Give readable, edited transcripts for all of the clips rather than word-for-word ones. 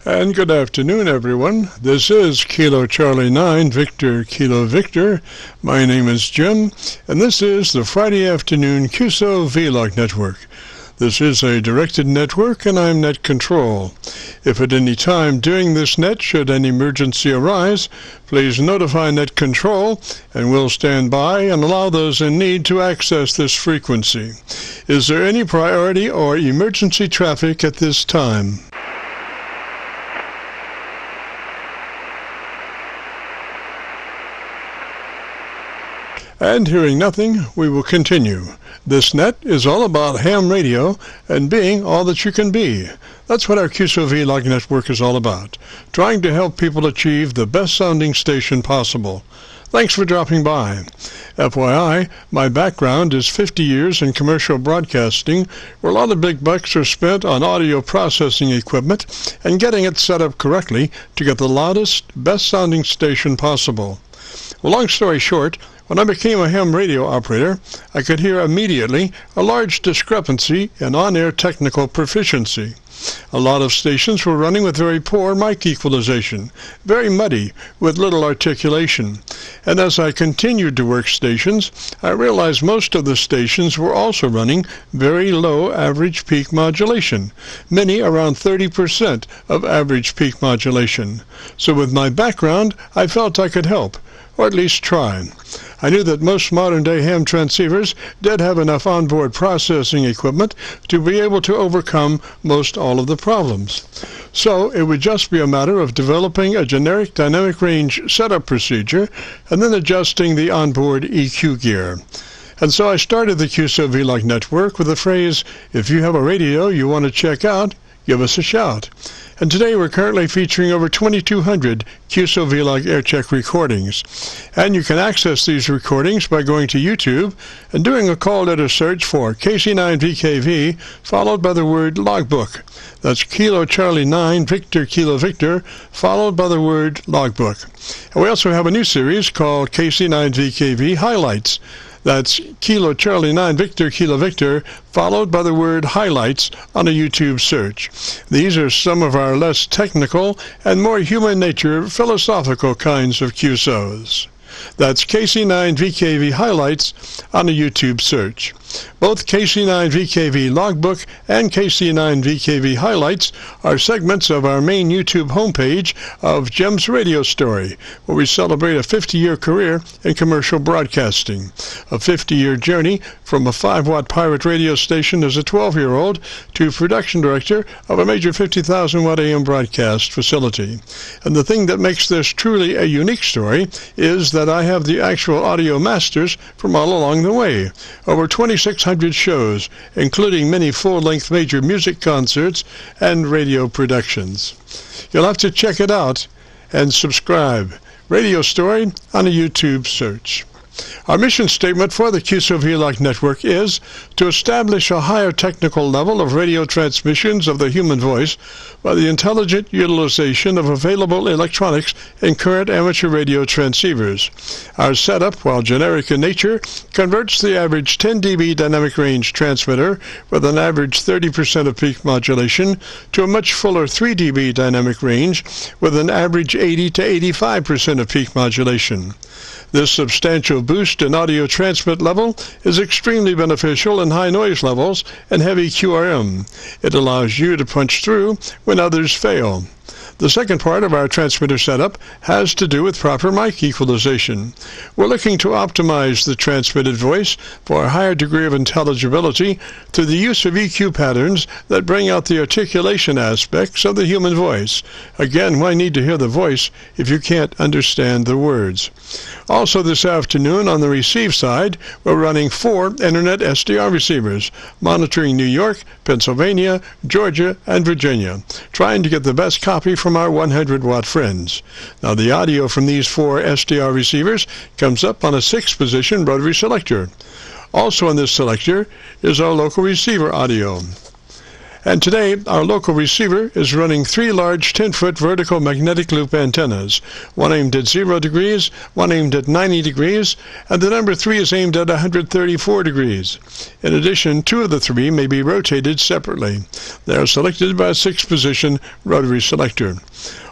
And good afternoon, everyone. This is Kilo Charlie 9, Victor Kilo Victor. My name is Jim, and this is the Friday afternoon Qso-Vlog network. This is a directed network, and I'm net control. If at any time during this net should an emergency arise, please notify net control, and we'll stand by and allow those in need to access this frequency. Is there any priority or emergency traffic at this time? And hearing nothing, we will continue. This net is all about ham radio and being all that you can be. That's what our Qso-Vlog network is all about, trying to help people achieve the best sounding station possible. Thanks for dropping by. FYI, my background is 50 years in commercial broadcasting, where a lot of big bucks are spent on audio processing equipment and getting it set up correctly to get the loudest, best sounding station possible. Well, long story short, when I became a ham radio operator, I could hear immediately a large discrepancy in on-air technical proficiency. A lot of stations were running with very poor mic equalization, very muddy, with little articulation. And as I continued to work stations, I realized most of the stations were also running very low average peak modulation, many around 30% of average peak modulation. So with my background, I felt I could help, or at least try. I knew that most modern-day ham transceivers did have enough onboard processing equipment to be able to overcome most all of the problems. So it would just be a matter of developing a generic dynamic range setup procedure and then adjusting the onboard EQ gear. And so I started the Qso-Vlog network with the phrase, if you have a radio you want to check out, give us a shout. And today we're currently featuring over 2,200 Qso-Vlog Aircheck recordings. And you can access these recordings by going to YouTube and doing a call letter search for KC9VKV, followed by the word logbook. That's Kilo Charlie 9, Victor Kilo Victor, followed by the word logbook. And we also have a new series called KC9VKV Highlights. That's Kilo Charlie 9 Victor Kilo Victor, followed by the word highlights on a YouTube search. These are some of our less technical and more human nature philosophical kinds of QSOs. That's KC9VKV Highlights on a YouTube search. Both KC9VKV Logbook and KC9VKV Highlights are segments of our main YouTube homepage of Jim's Radio Story, where we celebrate a 50-year career in commercial broadcasting, a 50-year journey from a 5-watt pirate radio station as a 12-year-old to production director of a major 50,000-watt AM broadcast facility. And the thing that makes this truly a unique story is that I have the actual audio masters from all along the way, over 2,600 shows, including many full-length major music concerts and radio productions. You'll have to check it out and subscribe. Radio Story on a YouTube search. Our mission statement for the Qso-Vlog network is to establish a higher technical level of radio transmissions of the human voice by the intelligent utilization of available electronics in current amateur radio transceivers. Our setup, while generic in nature, converts the average 10 dB dynamic range transmitter with an average 30% of peak modulation to a much fuller 3 dB dynamic range with an average 80 to 85% of peak modulation. This substantial boost in audio transmit level is extremely beneficial in high noise levels and heavy QRM. It allows you to punch through when others fail. The second part of our transmitter setup has to do with proper mic equalization. We're looking to optimize the transmitted voice for a higher degree of intelligibility through the use of EQ patterns that bring out the articulation aspects of the human voice. Again, why need to hear the voice if you can't understand the words? Also this afternoon on the receive side, we're running 4 Internet SDR receivers, monitoring New York, Pennsylvania, Georgia, and Virginia, trying to get the best copy from our 100-watt friends. Now the audio from these 4 SDR receivers comes up on a 6-position rotary selector. Also on this selector is our local receiver audio. And today, our local receiver is running 3 large 10-foot vertical magnetic loop antennas, one aimed at 0 degrees, one aimed at 90 degrees, and the number 3 is aimed at 134 degrees. In addition, 2 of the 3 may be rotated separately. They are selected by a 6-position rotary selector.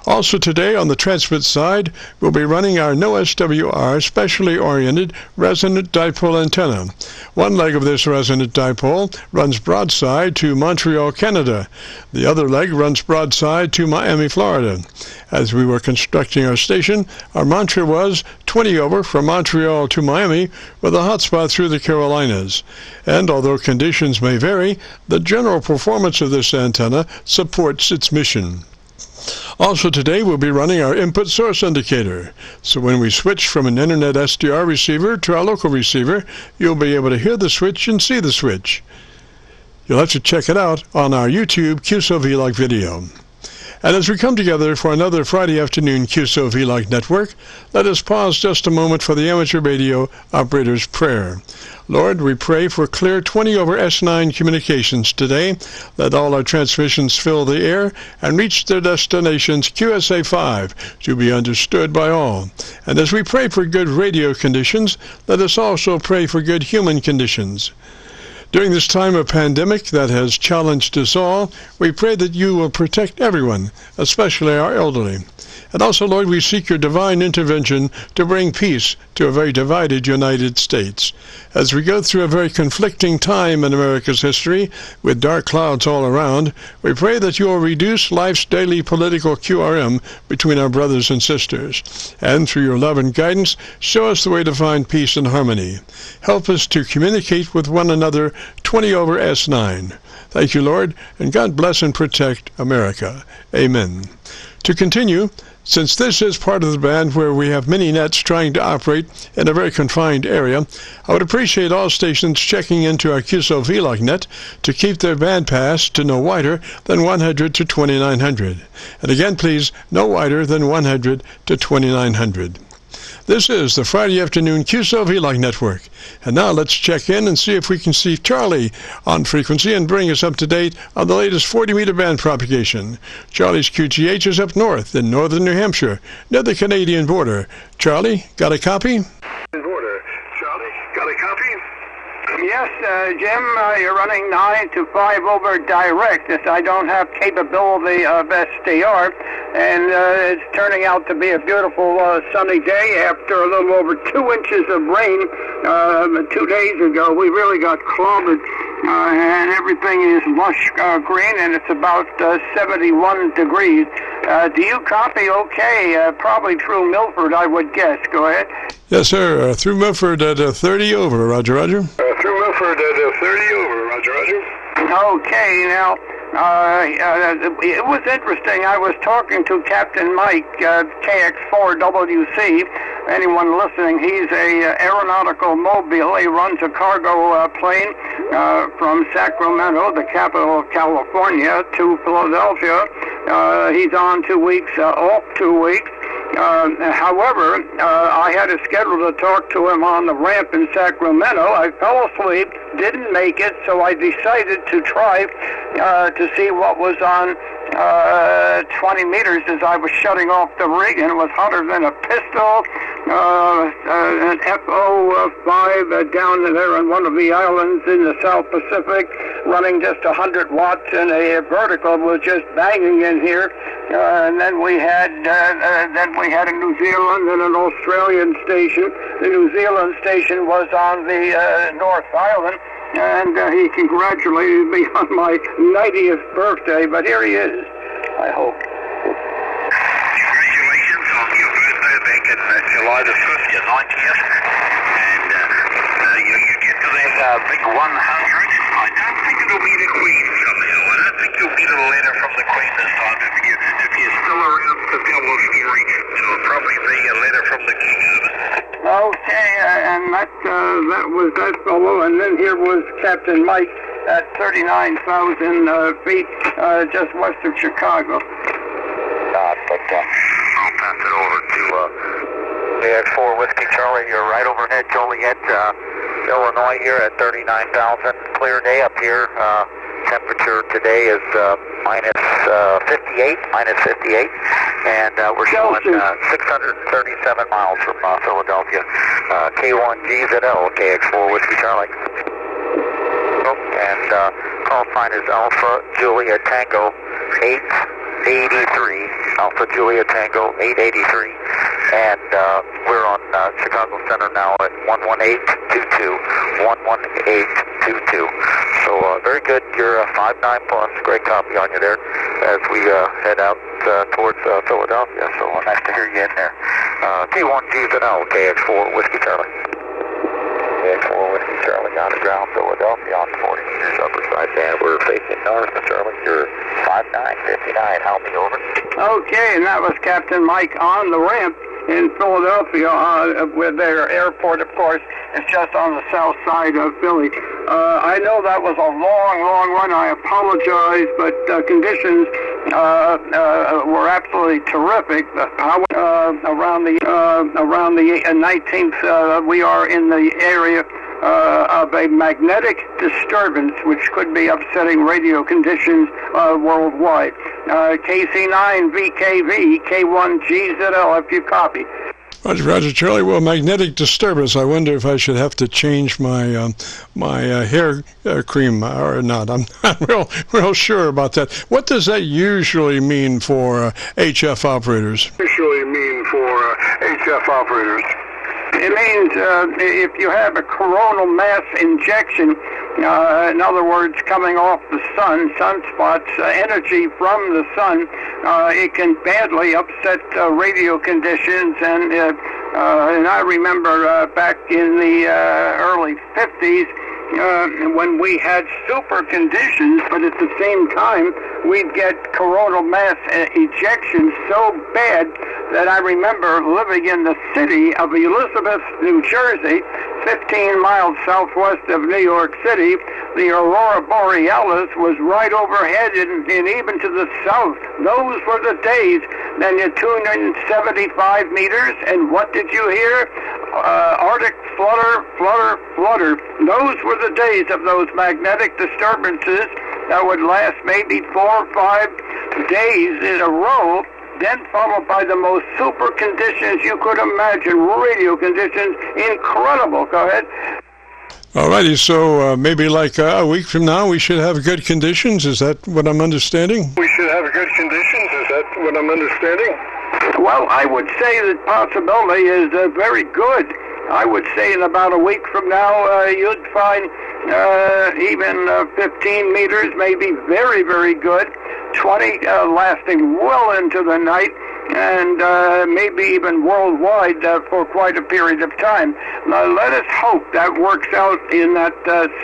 Also today, on the transmit side, we'll be running our NO-SWR specially oriented resonant dipole antenna. One leg of this resonant dipole runs broadside to Montreal, Canada. The other leg runs broadside to Miami, Florida. As we were constructing our station, our mantra was 20 over from Montreal to Miami with a hotspot through the Carolinas. And although conditions may vary, the general performance of this antenna supports its mission. Also today we'll be running our input source indicator. So when we switch from an internet SDR receiver to our local receiver, you'll be able to hear the switch and see the switch. You'll have to check it out on our YouTube Qso-Vlog video. And as we come together for another Friday afternoon Qso-Vlog network, let us pause just a moment for the amateur radio operator's prayer. Lord, we pray for clear 20 over S9 communications today. Let all our transmissions fill the air and reach their destinations QSA5 to be understood by all. And as we pray for good radio conditions, let us also pray for good human conditions. During this time of pandemic that has challenged us all, we pray that you will protect everyone, especially our elderly. And also, Lord, we seek your divine intervention to bring peace to a very divided United States. As we go through a very conflicting time in America's history, with dark clouds all around, we pray that you will reduce life's daily political QRM between our brothers and sisters. And through your love and guidance, show us the way to find peace and harmony. Help us to communicate with one another 20 over S9. Thank you, Lord, and God bless and protect America. Amen. To continue, since this is part of the band where we have many nets trying to operate in a very confined area, I would appreciate all stations checking into our Qso-Vlog net to keep their band pass to no wider than 100 to 2900. And again, please, no wider than 100 to 2900. This is the Friday afternoon Qso-Vlog network. And now let's check in and see if we can see Charlie on frequency and bring us up to date on the latest 40-meter band propagation. Charlie's QTH is up north in northern New Hampshire, near the Canadian border. Charlie, got a copy? Border. Charlie, got a copy? Yes, Jim, you're running 9 to 5 over direct, as I don't have capability of SDR, and it's turning out to be a beautiful sunny day after a little over 2 inches of rain 2 days ago. We really got clobbered, and everything is lush green, and it's about 71 degrees. Do you copy okay? Probably through Milford, I would guess. Go ahead. Yes, sir. Through Milford at 30 over. Roger, roger. Through Milford at 30 over. Roger, roger. Okay, now, it was interesting. I was talking to Captain Mike, KX4WC. Anyone listening, he's a aeronautical mobile. He runs a cargo plane from Sacramento, the capital of California, to Philadelphia. He's on 2 weeks, off 2 weeks. However, I had a schedule to talk to him on the ramp in Sacramento. I fell asleep, didn't make it, so I decided to try to see what was on 20 meters as I was shutting off the rig, and it was hotter than a pistol. An FO5 down there on one of the islands in the South Pacific, running just 100 watts, and a vertical was just banging in here. And then we had a New Zealand and an Australian station. The New Zealand station was on the North Island, and he congratulated me on my 90th birthday. But here he is, I hope. Congratulations on your birthday back in July the 5th, your 90th. And you get to that big 100. I don't think it'll be the Queen somehow. I don't think you'll get a letter from the Queen this time. If you're still around to tell the story, it'll probably be a letter from the King. Okay, and that was that fellow, and then here was Captain Mike at 39,000 feet just west of Chicago. But I'll pass it over to KX4 Whiskey Charlie. You're right overhead Joliet, Illinois here at 39,000. Clear day up here. temperature today is minus 58, and we're showing 637 miles from Philadelphia. K1GZL, KX4 Whiskey Charlie. And call sign is Alpha Julia Tango 883. Alpha Julia Tango 883. And we're on Chicago Center now at 11822. 11822. So very good. You're 5'9 plus. Great copy on you there as we head out towards Philadelphia. So nice to hear you in there. K1GZL, KX4 Whiskey Charlie. KX4 Whiskey Charlie on the ground, Philadelphia on 40 meters upper side band. We're facing north, Charlie. You're 59. Help me over. Okay, and that was Captain Mike on the ramp in Philadelphia, with their airport, of course. It's just on the south side of Philly. I know that was a long run. I apologize, but conditions were absolutely terrific. Around the 19th, we are in the area of a magnetic disturbance, which could be upsetting radio conditions worldwide. KC9VKV, K1GZL, if you copy. Roger, Charlie. Well, magnetic disturbance. I wonder if I should have to change my hair cream or not. I'm not real sure about that. What does that usually mean for HF operators? It means if you have a coronal mass injection, in other words, coming off the sun, sunspots, energy from the sun, it can badly upset radio conditions. And I remember back in the early 50s, when we had super conditions, but at the same time we'd get coronal mass ejections so bad that I remember living in the city of Elizabeth, New Jersey, 15 miles southwest of New York City. The Aurora Borealis was right overhead and even to the south. Those were the days. Then you tuned in 75 meters, and what did you hear? Arctic flutter. Those were the days of those magnetic disturbances that would last maybe 4 or 5 days in a row, then followed by the most super conditions you could imagine, radio conditions, incredible. Go ahead. All righty, so maybe like a week from now we should have good conditions. Is that what I'm understanding? Well, I would say the possibility is very good. I would say in about a week from now you'd find even 15 meters, maybe very, very good. 20 lasting well into the night, and maybe even worldwide for quite a period of time. Now, let us hope that works out in that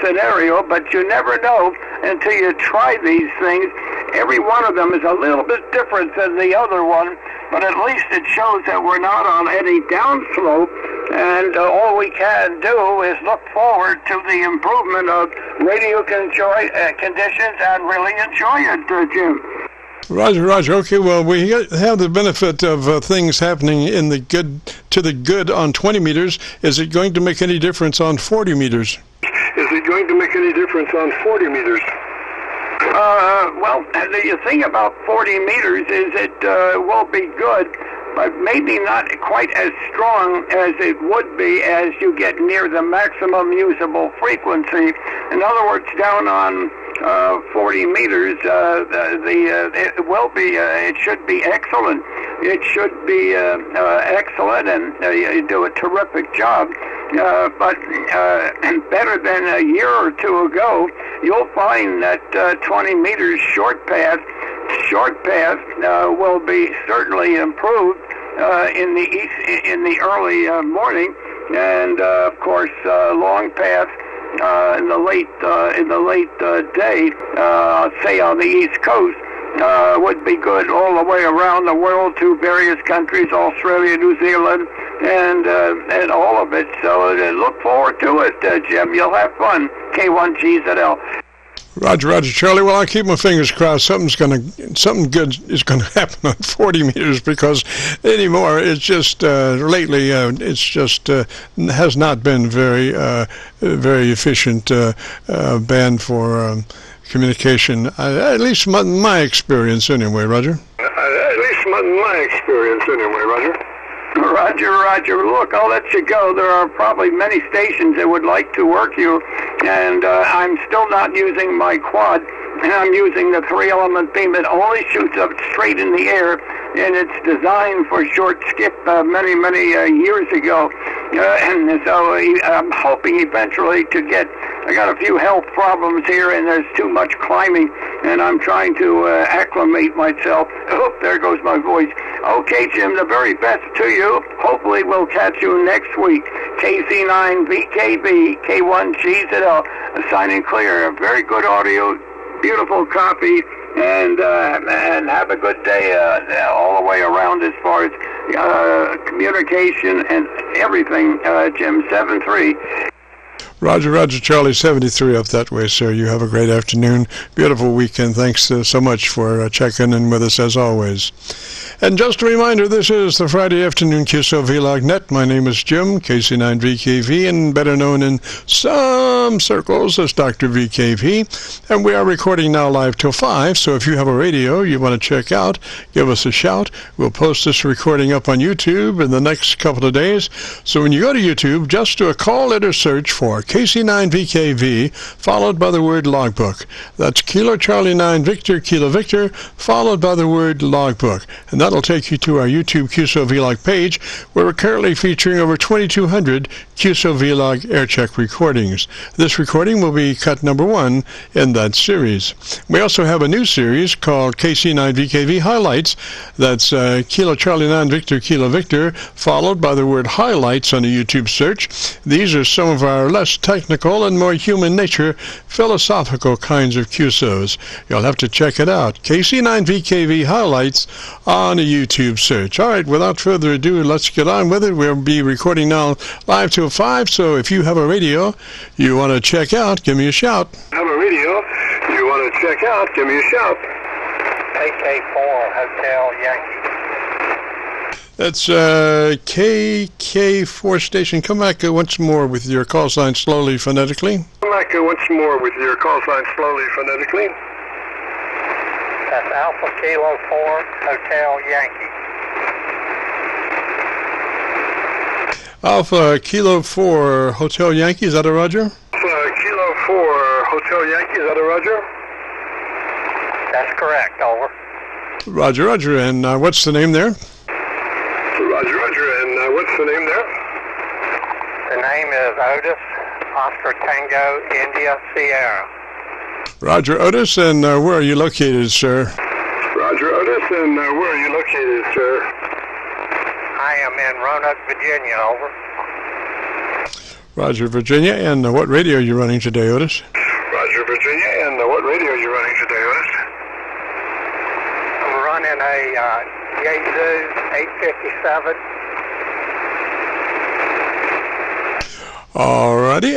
scenario, but you never know until you try these things. Every one of them is a little bit different than the other one, but at least it shows that we're not on any downslope, and all we can do is look forward to the improvement of radio conditions and really enjoy it, Jim. Roger. Okay, well, we have the benefit of things happening in the good on 20 meters. Is it going to make any difference on 40 meters? Well, the thing about 40 meters is it will be good, but maybe not quite as strong as it would be as you get near the maximum usable frequency. In other words, down on 40 meters, it will be, it should be excellent. It should be excellent, and you do a terrific job. But better than a year or two ago, you'll find that 20 meters short path will be certainly improved in the early morning, and of course long path in the late day, say on the East Coast, would be good all the way around the world to various countries, Australia, New Zealand, and all of it. So look forward to it, Jim. You'll have fun. K1GZL. Roger, Charlie. Well, I keep my fingers crossed. Something good is gonna happen on 40 meters, because anymore it's just lately it's just has not been very efficient band for communication, at least my experience anyway, Roger. At least my experience anyway, Roger. Roger. Look, I'll let you go. There are probably many stations that would like to work you, and I'm still not using my quad, and I'm using the 3-element beam. It only shoots up straight in the air, and it's designed for short skip many years ago. And so I'm hoping eventually to get, I got a few health problems here, and there's too much climbing, and I'm trying to acclimate myself. Oh, there goes my voice. Okay, Jim, the very best to you. Hopefully we'll catch you next week. KC9VKV, K1GZL, signing clear. Very good audio, beautiful copy, and have a good day all the way around as far as communication and everything, Jim. 7-3. Roger, Charlie 73 up that way, sir. You have a great afternoon, beautiful weekend. Thanks so much for checking in with us as always. And just a reminder, this is the Friday afternoon Qso-Vlog net. My name is Jim, KC9VKV, and better known in some circles as Dr. VKV. And we are recording now live till 5, so if you have a radio you want to check out, give us a shout. We'll post this recording up on YouTube in the next couple of days. So when you go to YouTube, just do a call letter search for KC9VKV, followed by the word logbook. That's Kilo Charlie 9 Victor, Kilo Victor, followed by the word logbook. And that'll take you to our YouTube Qso-Vlog page, where we're currently featuring over 2,200 Qso-Vlog Aircheck recordings. This recording will be cut number 1 in that series. We also have a new series called KC9VKV Highlights. That's Kilo Charlie 9 Victor, Kilo Victor, followed by the word highlights on a YouTube search. These are some of our less technical and more human nature, philosophical kinds of QSOs. You'll have to check it out. KC9VKV Highlights on a YouTube search. All right, without further ado, let's get on with it. We'll be recording now live till 5, so if you have a radio you want to check out, give me a shout. Have a radio you want to check out, give me a shout. AK4 Hotel Yankee. That's KK4 station. Come back once more with your call sign slowly phonetically. Come back once more with your call sign slowly phonetically. That's Alpha Kilo 4 Hotel Yankee. Alpha Kilo 4 Hotel Yankee, is that a Roger? Alpha Kilo 4 Hotel Yankee, is that a Roger? That's correct, over. Roger, and what's the name there? Roger, and what's the name there? The name is Otis, Oscar Tango, India, Sierra. Roger, Otis, and where are you located, sir? Roger, Otis, and where are you located, sir? I am in Roanoke, Virginia, over. Roger, Virginia, and what radio are you running today, Otis? Roger, Virginia, and what radio are you running today, Otis? I'm running a Yaesu 857. Alrighty,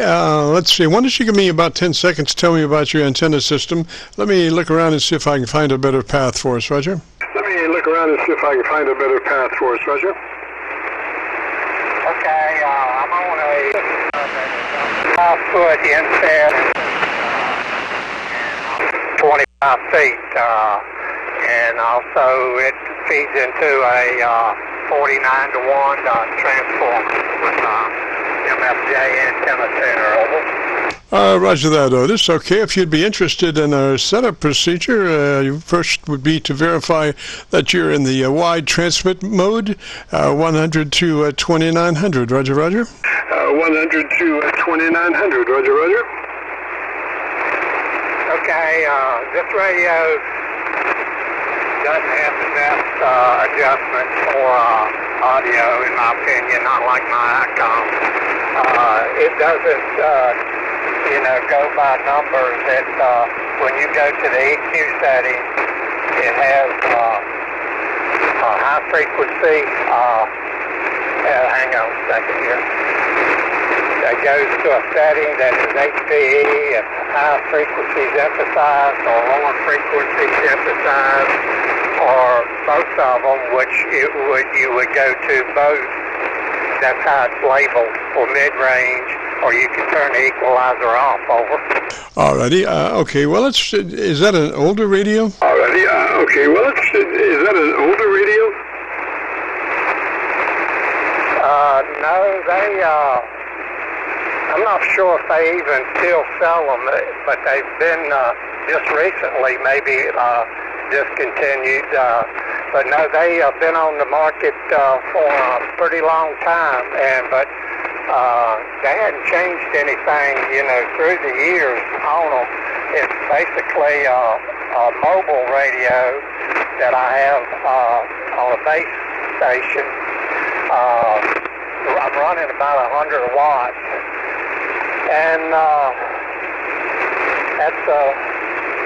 let's see. Why don't you give me about 10 seconds to tell me about your antenna system? Let me look around and see if I can find a better path for us, Roger. Let me look around and see if I can find a better path for us, Roger. Okay, I'm on a 5-foot inset, 25 feet, and also it feeds into a 49-to-1 transformer with MFJ antenna center, over. Roger that, Otis. Okay, if you'd be interested in our setup procedure, first would be to verify that you're in the wide transmit mode, 100 to 2900. Roger, 100 to 2900. Roger. Okay, this radio doesn't have the best adjustments for audio, in my opinion, not like my ICOM. It doesn't, go by numbers. When you go to the EQ setting, it has high frequency. Hang on a second here. It goes to a setting that is HPE if high frequencies emphasized or lower frequencies emphasized, or both of them, which you would go to both. That's how it's labeled for mid-range or you can turn the equalizer off. Over. Alrighty. Okay. Well, is that an older radio? Alrighty. Okay. Well, is that an older radio? No, I'm not sure if they even still sell them, but they've been just recently maybe discontinued. But no, they have been on the market for a pretty long time, but they hadn't changed anything, through the years on them. It's basically a mobile radio that I have on a base station. I'm running about 100 watts, and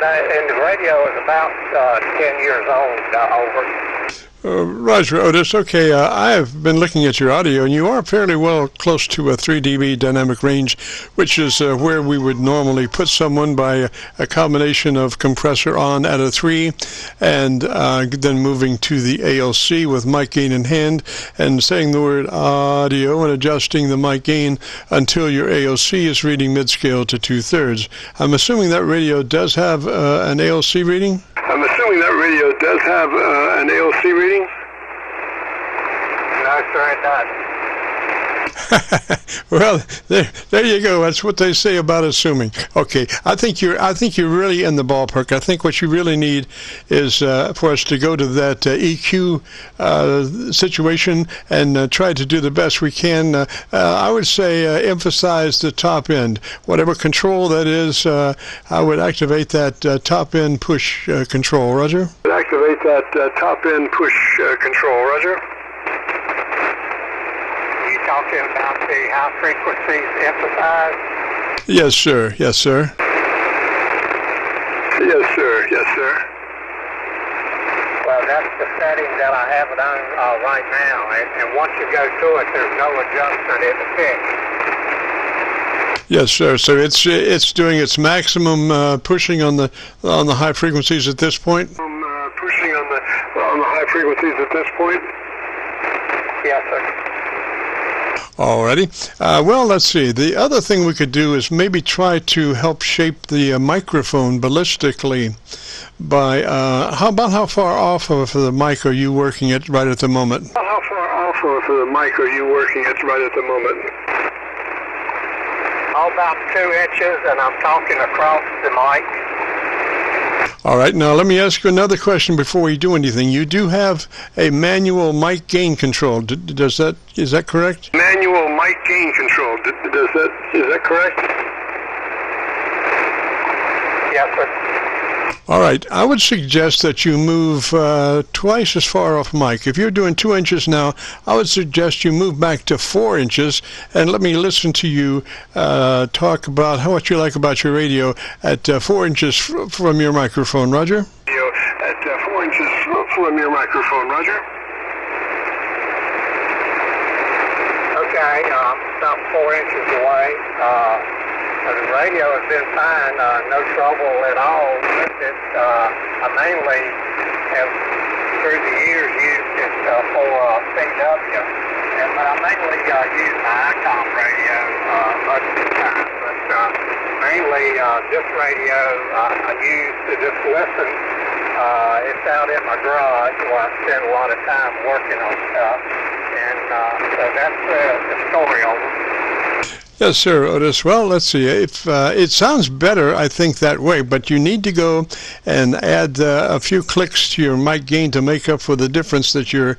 and the radio is about 10 years old. Over. Roger, Otis. Okay, I have been looking at your audio, and you are fairly well close to a 3 dB dynamic range, which is where we would normally put someone by a combination of compressor on at a 3, and then moving to the ALC with mic gain in hand, and saying the word audio and adjusting the mic gain until your ALC is reading mid-scale to 2/3. I'm assuming that radio does have an ALC reading? I'm assuming that radio does have an ALC reading? No, sir, it doesn't. Well, there you go. That's what they say about assuming. Okay, I think you're really in the ballpark. I think what you really need is for us to go to that EQ situation and try to do the best we can. I would say emphasize the top end. Whatever control that is, I would activate that top end push control. Roger? Activate that top end push control. Roger? Talking about the high frequencies emphasized? Yes, sir. Yes, sir. Yes, sir. Yes, sir. Well, that's the setting that I have it on right now, and once you go to it, there's no adjustment in the pitch. Yes, sir. So it's doing its maximum pushing on the high frequencies at this point. Pushing on the high frequencies at this point. Yes, sir. Alrighty. Well, let's see. The other thing we could do is maybe try to help shape the microphone ballistically by how far off of the mic are you working at right at the moment? How far off of the mic are you working at right at the moment? About 2 inches, and I'm talking across the mic. All right, now let me ask you another question before we do anything. You do have a manual mic gain control. Is that correct? Manual mic gain control. Is that correct? Yes, sir. All right, I would suggest that you move twice as far off mic. If you're doing 2 inches now, I would suggest you move back to 4 inches, and let me listen to you talk about what you like about your radio at 4 inches from your microphone. Roger? At 4 inches from your microphone. Roger? Okay, about 4 inches away. The radio has been fine, no trouble at all with it. I mainly have, through the years, used it for CW, but I mainly use my ICOM radio most of the time. But mainly this radio I use to just listen. It's out in my garage where I spend a lot of time working on stuff, and so that's the story over. Yes, sir, Otis. Well, let's see. If it sounds better, I think, that way, but you need to go and add a few clicks to your mic gain to make up for the difference that you're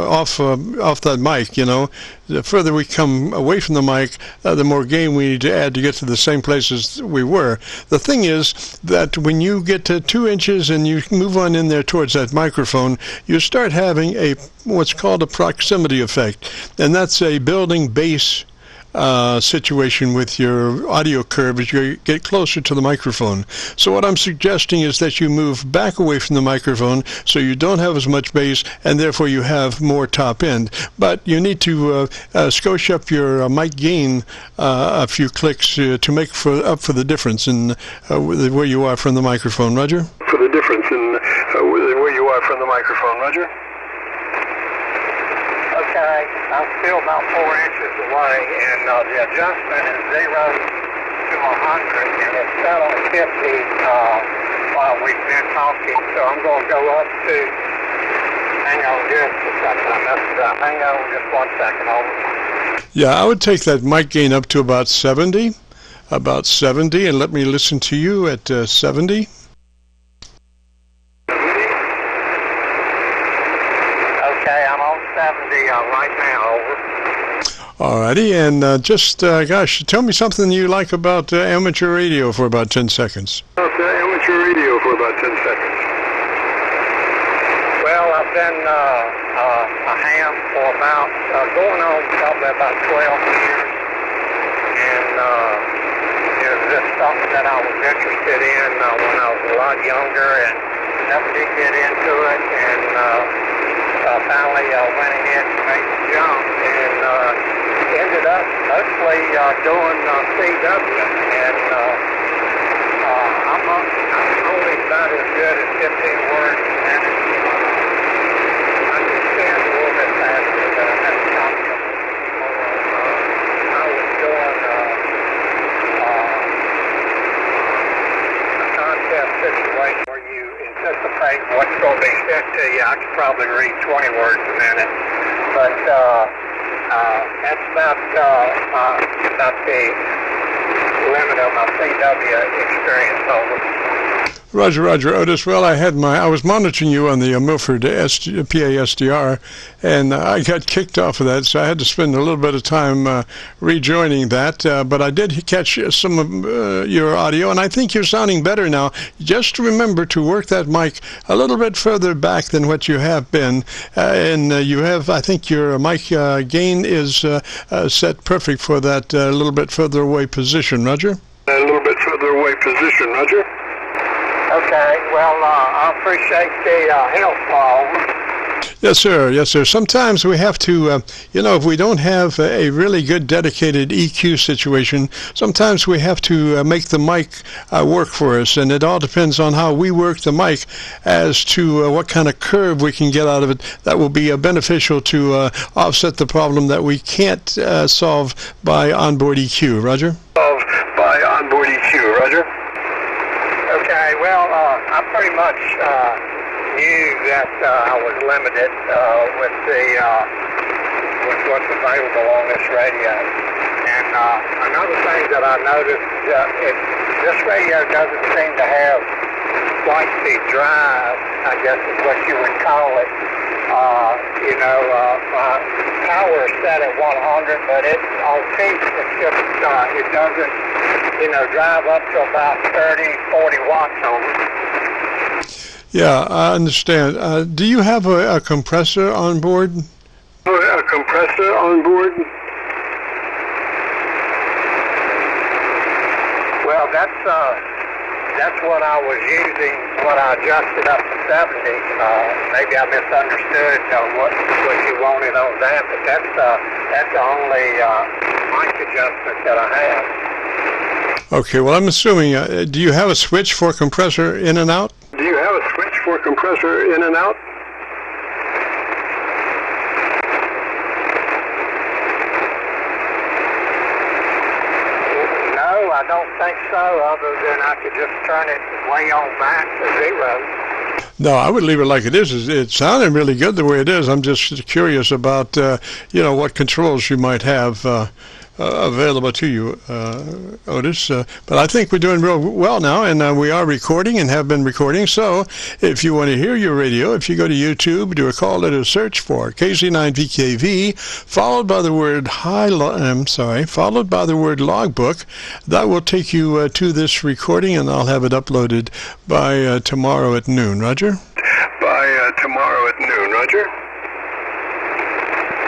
off that mic. You know, the further we come away from the mic, the more gain we need to add to get to the same place as we were. The thing is that when you get to 2 inches and you move on in there towards that microphone, you start having what's called a proximity effect, and that's a building bass situation with your audio curve as you get closer to the microphone. So what I'm suggesting is that you move back away from the microphone so you don't have as much bass, and therefore you have more top end. But you need to scosh up your mic gain a few clicks to make up for the difference in where you are from the microphone. Roger? For the difference in where you are from the microphone. Roger? Okay, I'm still about 4 inches away, and the adjustment is 0 to 100, and it's set on 50 while we've been talking. So I'm going to go up to, hang on just a second, I messed it up. Hang on just 1 second, over. Yeah, I would take that mic gain up to about 70, and let me listen to you at 70. Okay, I'm on 70 right now, over. Alrighty, and gosh, tell me something you like about amateur radio for about 10 seconds. Amateur radio for about 10 seconds. Well, I've been a ham for about, going on probably about 12 years, and it was just something that I was interested in when I was a lot younger, and never did get into it, and finally went ahead and made the jump, and ended up mostly doing CW, and I'm only about as good as 15 words a minute. I understand a little bit faster, but I have to talk to them more. I was doing a contest situation where you anticipate what's going to be sent to you. I could probably read 20 words a minute, but that's about the limit of my CW experience, over. Roger, Otis. Well, I was monitoring you on the Milford PASDR, and I got kicked off of that, so I had to spend a little bit of time rejoining that. But I did catch some of your audio, and I think you're sounding better now. Just remember to work that mic a little bit further back than what you have been, and you have. I think your mic gain is set perfect for that little bit further away position. Roger. A little bit further away position, Roger. Okay, well, I appreciate the help, Paul. Yes, sir. Sometimes we have to, if we don't have a really good dedicated EQ situation, sometimes we have to make the mic work for us, and it all depends on how we work the mic as to what kind of curve we can get out of it that will be beneficial to offset the problem that we can't solve by onboard EQ. Roger? By onboard EQ, Roger. Okay, well, I pretty much knew that I was limited with what's available on this radio. And another thing that I noticed, this radio doesn't seem to have quite the drive, I guess is what you would call it. Power is set at 100, but it's on peak, it's just, it doesn't, drive up to about 30, 40 watts over. Yeah, I understand. Do you have a compressor on board? A compressor on board? Well, that's what I was using, what I adjusted up to 70. Maybe I misunderstood what you wanted on that, but that's the only mic adjustment that I have. Okay, well, I'm assuming, do you have a switch for compressor in and out? Do you have a switch for compressor in and out? No, I don't think so, other than I could just turn it way on back to 0. No, I would leave it like it is. It's sounding really good the way it is. I'm just curious about, what controls you might have available to you, Otis. But I think we're doing real well now, and we are recording and have been recording. So if you want to hear your radio, if you go to YouTube, do a call letter search for KC9VKV, followed by the word followed by the word logbook. That will take you to this recording, and I'll have it uploaded by tomorrow at noon. Roger? By tomorrow at noon, Roger.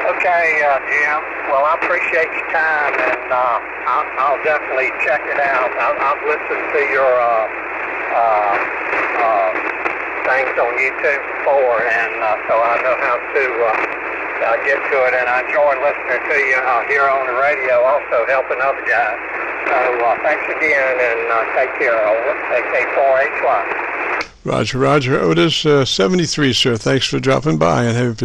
Okay, Jim. Well, I appreciate your time, and I'll definitely check it out. I've listened to your things on YouTube before, and so I know how to get to it, and I enjoy listening to you here on the radio, also helping other guys. So thanks again, and take care. Over. AK4HY. Roger, Roger. Otis, 73, sir. Thanks for dropping by, and have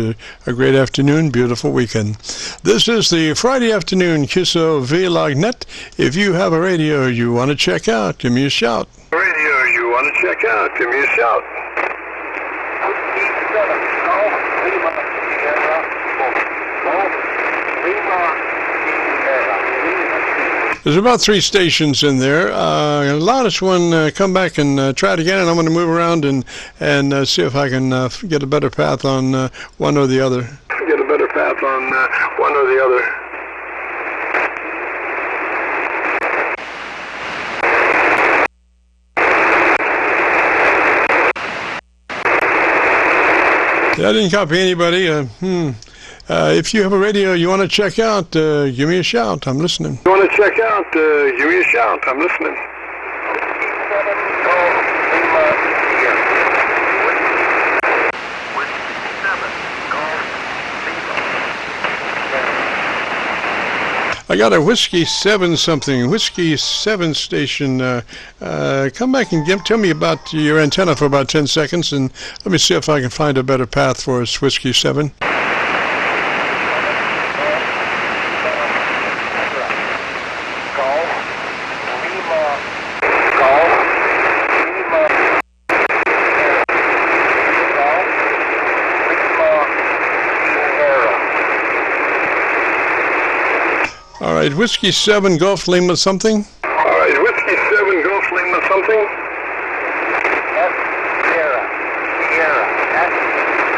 a great afternoon, beautiful weekend. This is the Friday afternoon Qso-Vlog net. If you have a radio you want to check out, give me a shout. Radio you want to check out, give me a shout. There's about 3 stations in there. Allow this one come back and try it again, and I'm going to move around and see if I can get a better path on one or the other. Get a better path on one or the other. Yeah, I didn't copy anybody. If you have a radio you want to check out, give me a shout. I'm listening. You want to check out, give me a shout. I'm listening. I got a Whiskey 7 something, Whiskey 7 station. Come back and tell me about your antenna for about 10 seconds, and let me see if I can find a better path for us, Whiskey 7. All right, Whiskey 7 Golf Lima something. All right, Whiskey 7 Golf Lima something. F Sierra, Sierra, F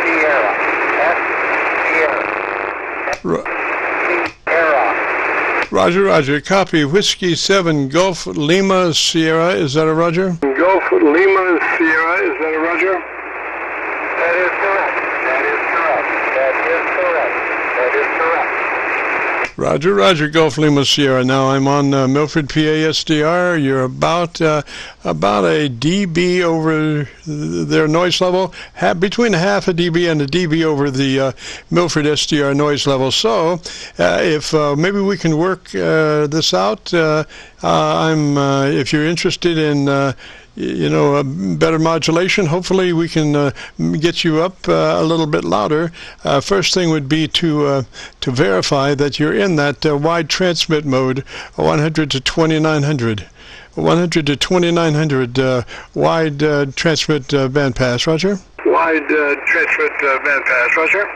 Sierra, F Sierra, Sierra. Roger, Roger. Copy. Whiskey 7 Golf Lima Sierra. Is that a Roger? Golf Lima Sierra. Is that a Roger? That is correct. That is correct. That is correct. That is correct. Roger, Roger, Golf Lima Sierra. Now I'm on Milford, PA SDR. You're about a dB over their noise level, between half a dB and a dB over the Milford SDR noise level. So if maybe we can work this out, if you're interested in better modulation, hopefully we can get you up a little bit louder. First thing would be to verify that you're in that wide transmit mode, 100 to 2900. 100 to 2900 wide transmit bandpass. Roger? Wide transmit bandpass. Roger?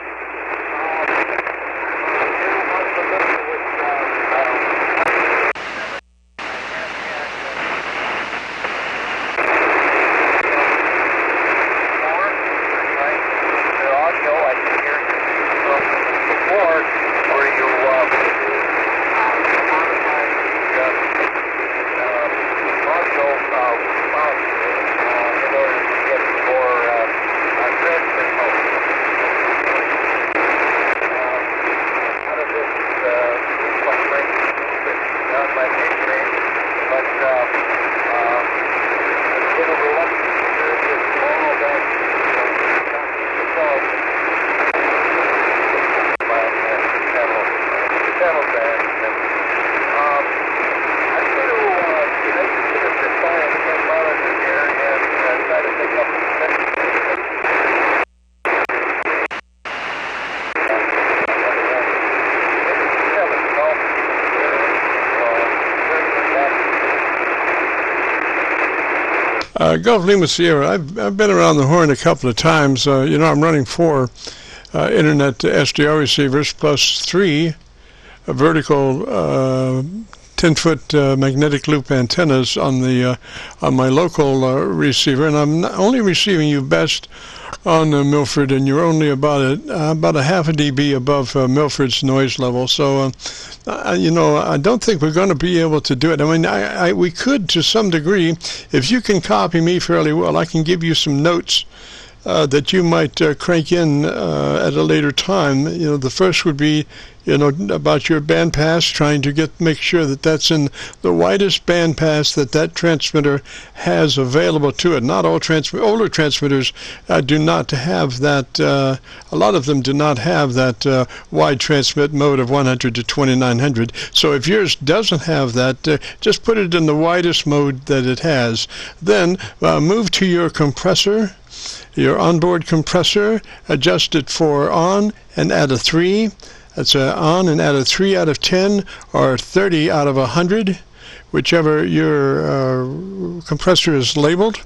Golf Lima Sierra, I've been around the horn a couple of times. I'm running 4 internet SDR receivers plus 3 vertical 10-foot magnetic loop antennas on my local receiver, and I'm not only receiving you best on Milford, and you're only about a half a dB above Milford's noise level. So, I don't think we're going to be able to do it. I mean, we could to some degree. If you can copy me fairly well, I can give you some notes that you might crank in at a later time. The first would be about your bandpass, trying to make sure that that's in the widest bandpass that transmitter has available to it. Not all older transmitters do not have that. A lot of them do not have that wide transmit mode of 100 to 2900. So if yours doesn't have that, just put it in the widest mode that it has. Then move to your compressor, your onboard compressor, adjust it for on and add a 3. That's on and add a 3 out of 10 or 30 out of 100, whichever your compressor is labeled.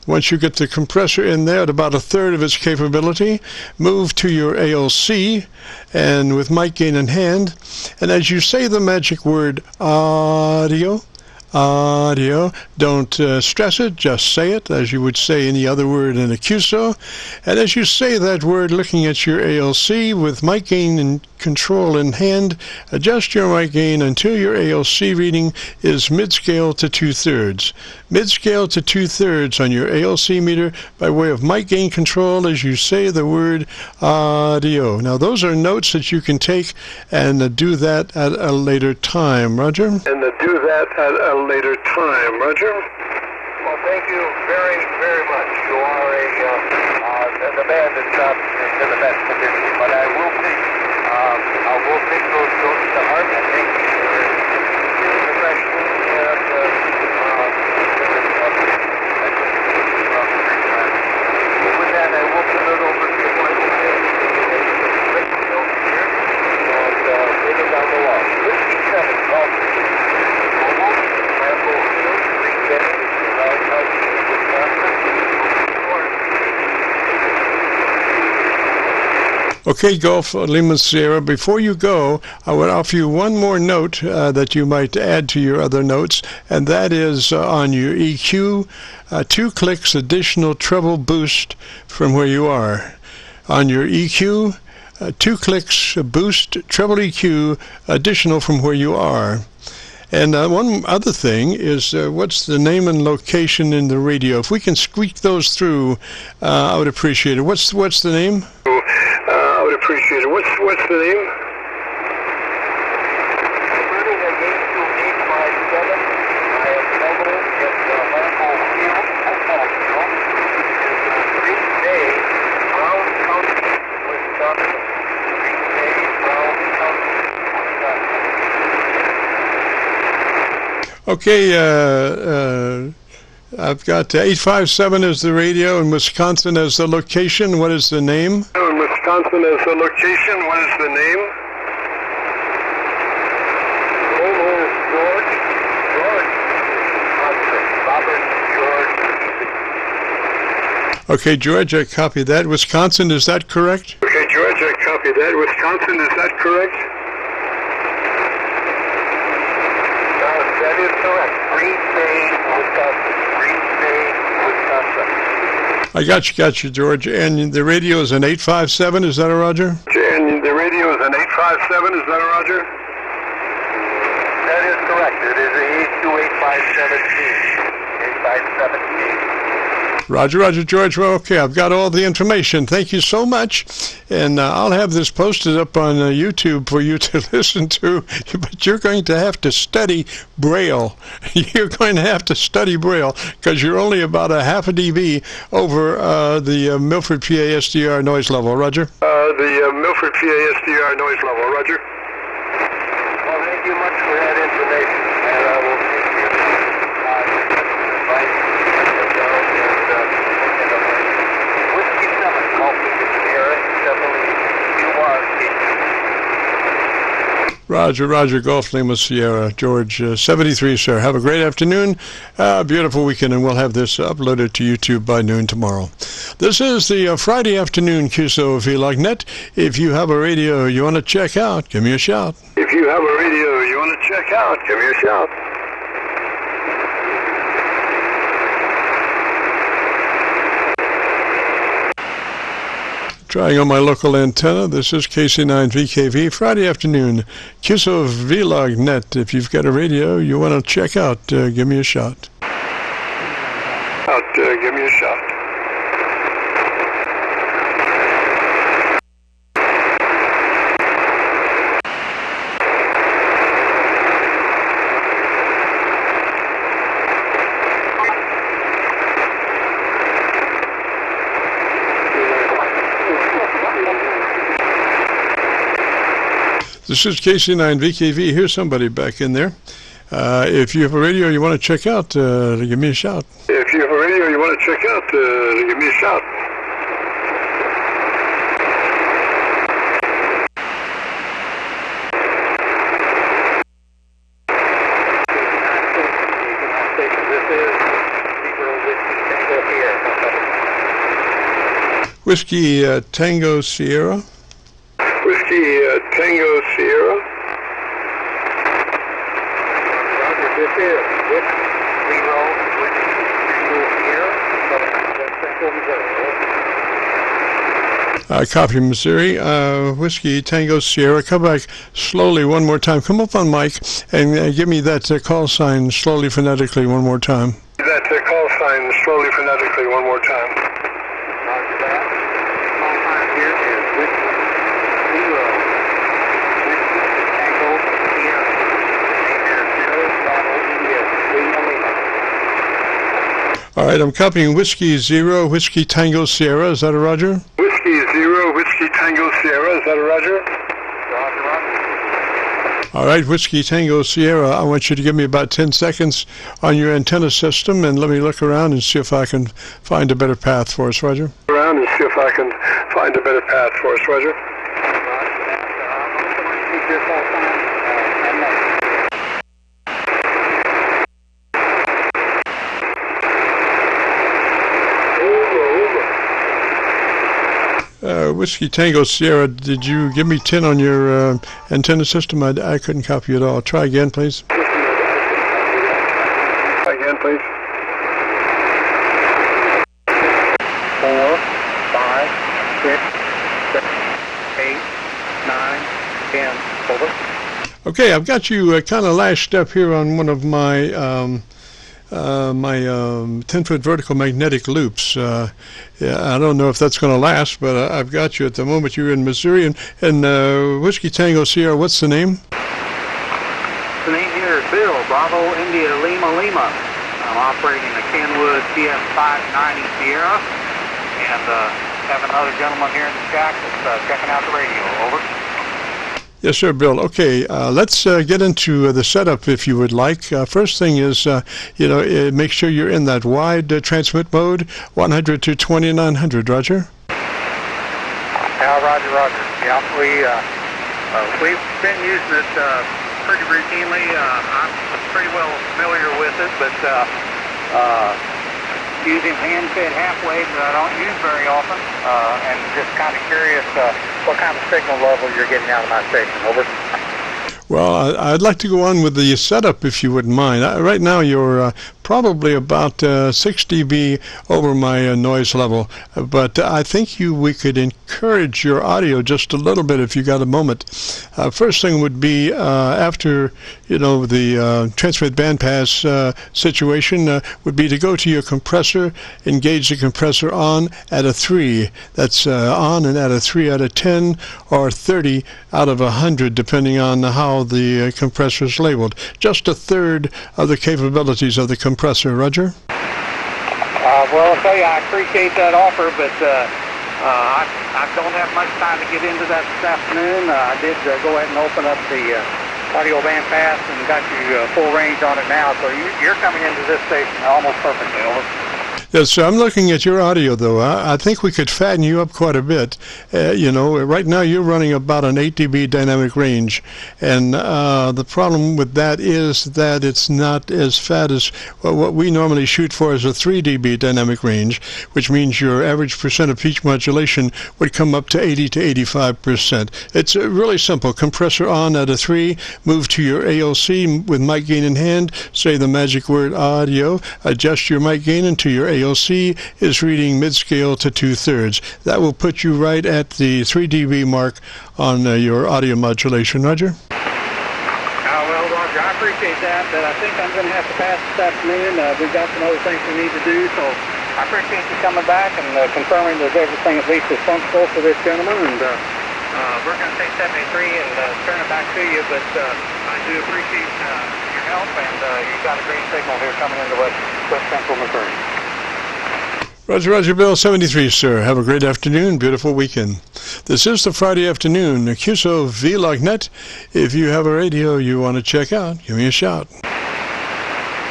Once you get the compressor in there at about a third of its capability, move to your ALC and with mic gain in hand, and as you say the magic word audio, don't stress it, just say it as you would say any other word in a QSO. And as you say that word, looking at your ALC with mic gain and control in hand, adjust your mic gain until your ALC reading is mid-scale to 2/3. Mid-scale to 2/3 on your ALC meter by way of mic gain control as you say the word audio. Now those are notes that you can take and do that at a later time. Roger? And do that at a later time. Roger? Well, thank you very, very much. You are the man that's in the best condition, but I will take those notes to heart. I think you're professional with that, I will turn it over to my notes here, and bring it down the wall. Whiskey 7, call me. Okay, Golf Lima Sierra, before you go, I would offer you one more note that you might add to your other notes, and that is on your EQ, 2 clicks additional treble boost from where you are. On your EQ, 2 clicks boost treble EQ additional from where you are. And one other thing is what's the name and location in the radio? If we can squeak those through, I would appreciate it. What's the name? I would appreciate it. What's the name? Running a 82857. I have trouble with Lambeau Field football field. It's Green Bay, Brown County, Wisconsin. Green Bay, Brown County, Wisconsin. Okay, I've got 857 as the radio and Wisconsin as the location. What is the name? Wisconsin as the location. What is the name? George. Robert George. Okay, George, I copy that. Wisconsin, is that correct? Okay, George, I copy that. Wisconsin, is that correct? That is correct. Green Bay, Wisconsin. Green Bay, Wisconsin. I got you, George. And the radio is an 857, is that a Roger? And the radio is an 857, is that a Roger? That is correct. It is a 82857. Roger, George. Well, okay, I've got all the information. Thank you so much. And I'll have this posted up on YouTube for you to listen to. But you're going to have to study Braille. You're going to have to study Braille because you're only about a half a dB over the Milford, PA SDR noise level. Roger? The Milford, PA SDR noise level. Roger? Well, thank you much for that information. And I will take your advice. Whiskey 7, call me here. Roger, Golf Lima Sierra, George 73, sir. Have a great afternoon, beautiful weekend, and we'll have this uploaded to YouTube by noon tomorrow. This is the Friday afternoon Qso-Vlog net. If you have a radio you want to check out, give me a shout. If you have a radio you want to check out, give me a shout. Trying on my local antenna. This is KC9VKV, Friday afternoon, Qso-Vlog net. If you've got a radio you want to check out, give me a shot. Give me a shot. This is KC9VKV. Here's somebody back in there. If you have a radio you want to check out, give me a shout. If you have a radio you want to check out, give me a shout. Whiskey Tango Sierra. Whiskey Tango Sierra. Roger, this is Whiskey Zero, Whiskey Tango Sierra, Central Missouri. Copy, Missouri. Whiskey Tango Sierra. Come back slowly one more time. Come up on mic and give me that call sign slowly phonetically one more time. That call sign slowly phonetically one more time. Roger that. Call sign here is Whiskey Zero, Whiskey Tango Sierra. All right, I'm copying Whiskey Zero, Whiskey Tango Sierra. Is that a Roger? Whiskey Zero, Whiskey Tango Sierra. Is that a Roger? Roger, Roger. All right, Whiskey Tango Sierra, I want you to give me about 10 seconds on your antenna system and let me look around and see if I can find a better path for us, Roger. Around and see if I can find a better path for us, Roger. Whiskey Tango Sierra, did you give me 10 on your antenna system? I couldn't copy it all. Try again, please. Try again, please. 4, 5, 6, 7, 8, 9, 10. Over. Okay, I've got you kind of lashed up here on one of my 10-foot vertical magnetic loops. Yeah, I don't know if that's going to last, but I've got you at the moment. You're in Missouri, and Whiskey Tango Sierra, what's the name? The name here is Bill, Bravo India Lima Lima. I'm operating the Kenwood TF590 Sierra, and have another gentleman here in the shack that's checking out the radio. Over. Yes, sir, Bill. Okay, let's get into the setup, if you would like. First thing is, make sure you're in that wide transmit mode, 100 to 2900. Roger. Yeah, Roger, Roger. Yeah, we've been using it pretty routinely. I'm pretty well familiar with it, but using hand-fed half-waves that I don't use very often, and just kind of curious what kind of signal level you're getting out of my station. Over. Well, I'd like to go on with the setup, if you wouldn't mind. Right now, you're probably about 6 dB over my noise level, but I think we could encourage your audio just a little bit if you got a moment. First thing would be after the transmit bandpass situation would be to go to your compressor, engage the compressor on at a 3. That's on and at a 3 out of 10 or 30 out of 100, depending on how the compressor is labeled. Just a third of the capabilities of the compressor. Roger? Well, I'll tell you, I appreciate that offer, but I don't have much time to get into that this afternoon. I did go ahead and open up the audio band pass and got you full range on it now, so you're coming into this station almost perfectly. Over. Yes, so I'm looking at your audio, though. I think we could fatten you up quite a bit. Right now you're running about an 8 dB dynamic range, and the problem with that is that it's not as fat as what we normally shoot for is a 3 dB dynamic range, which means your average percent of pitch modulation would come up to 80 to 85%. It's really simple. Compressor on at a 3, move to your ALC with mic gain in hand, say the magic word audio, adjust your mic gain into your ALC is reading mid-scale to 2/3. That will put you right at the 3 dB mark on your audio modulation. Roger? Well, Roger, I appreciate that, but I think I'm going to have to pass this afternoon. We've got some other things we need to do, so I appreciate you coming back and confirming that everything at least is functional for this gentleman, and we're going to take 73 and turn it back to you, but I do appreciate your help, and you've got a great signal here coming into West Central Missouri. Roger, Roger, Bill 73, sir. Have a great afternoon, beautiful weekend. This is the Friday afternoon, Qso-Vlog net. If you have a radio you want to check out, give me a shout.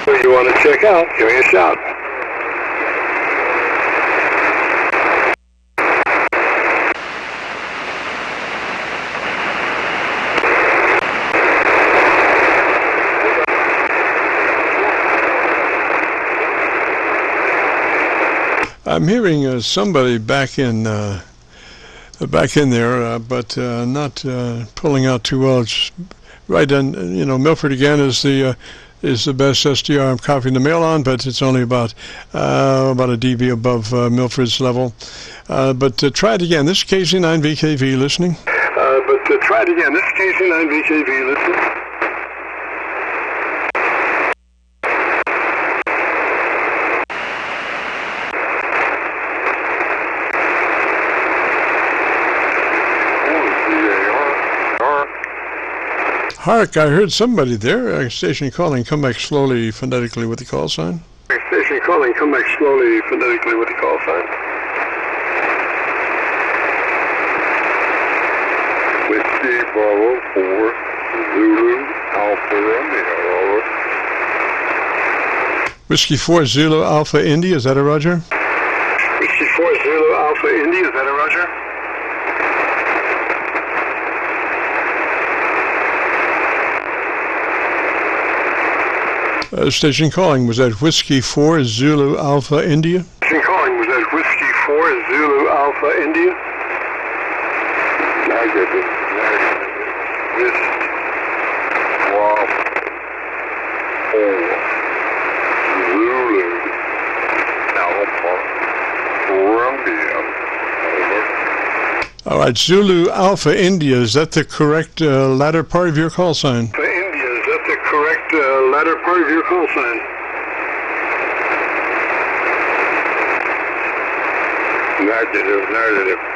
You want to check out, give me a shout. I'm hearing somebody back in there, but not pulling out too well. It's right on, Milford again is the best SDR I'm copying the mail on, but it's only about a dB above Milford's level. But try it again. This is KC9VKV listening. Try it again. This is KC9VKV listening. Hark, I heard somebody there. Station calling, come back slowly phonetically with the call sign. Station calling, come back slowly phonetically with the call sign. Whiskey Bravo 4, Zulu Alpha Romeo, over. Whiskey 4 Zulu Alpha Indy, is that a Roger? Whiskey 4 Zulu Alpha Indy, is that a Roger? Station calling, was that Whiskey 4 Zulu Alpha India? Station calling, was that Whiskey 4 Zulu Alpha India? Negative. Whiskey 4 Zulu Alpha Romeo. All right, Zulu Alpha India, is that the correct latter part of your call sign? Correct latter part of your call sign. Negative.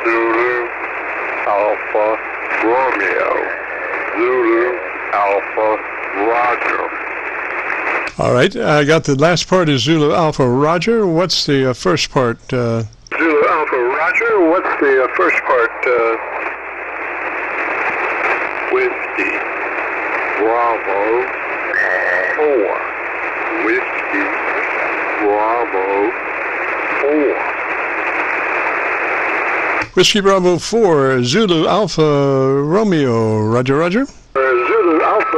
Zulu Alpha Romeo. Zulu Alpha Roger. All right, I got the last part is Zulu Alpha Roger. What's the first part? Zulu Alpha Roger. What's the first part? Whiskey Bravo 4. Whiskey Bravo 4. Whiskey Bravo 4, Zulu Alpha Romeo, Roger, Roger. Zulu Alpha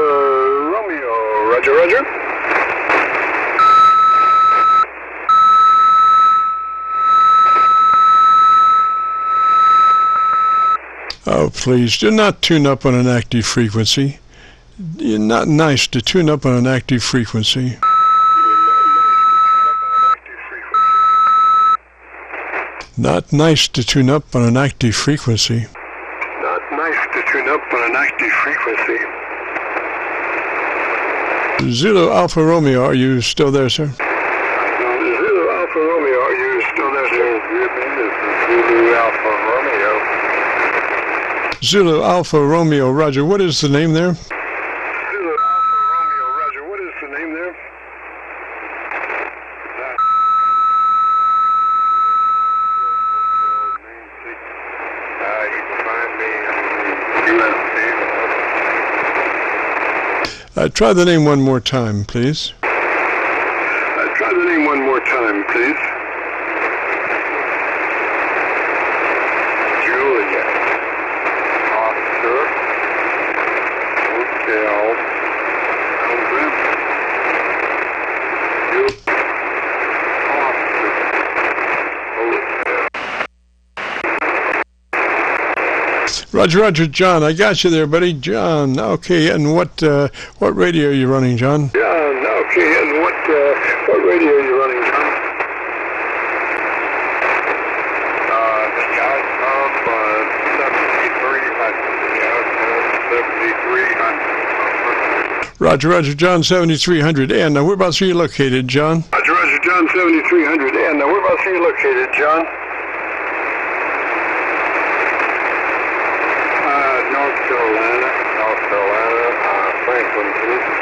Romeo, Roger, Roger. Oh, please, do not tune up on an active frequency. You're not nice to tune up on an active frequency. Not nice to tune up on an active frequency. Not nice to tune up on an active frequency. Zulu Alpha Romeo, are you still there, sir? Zulu Alpha Romeo, are you still there, sir? Zulu Alpha Romeo. Zulu Alpha Romeo, Roger. What is the name there? Zulu Alpha Romeo, Roger. What is the name there? You can find me in Try the name one more time, please. Try the name one more time, please. Julia. Oscar. Hotel. November. Roger, Roger, John. I got you there, buddy. John. Okay, and what radio are you running, John? John. Okay, and what radio are you running, John? The guy from 7300. Roger, Roger, John 7300. And whereabouts are you located, John? Roger, Roger, John 7300. And whereabouts are you located, John? North Carolina, Franklin, Tennessee.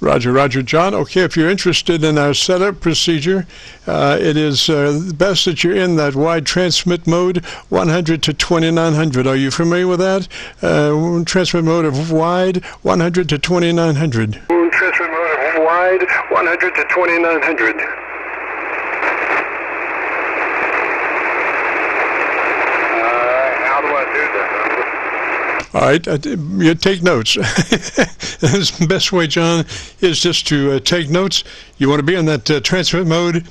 Roger, Roger, John. Okay, if you're interested in our setup procedure, it is best that you're in that wide transmit mode, 100 to 2900. Are you familiar with that? Transmit mode of wide, 100 to 2900. Transmit mode of wide, 100 to 2900. How do I do that? All right, you take notes. The best way, John, is just to take notes. You want to be on that transmit mode,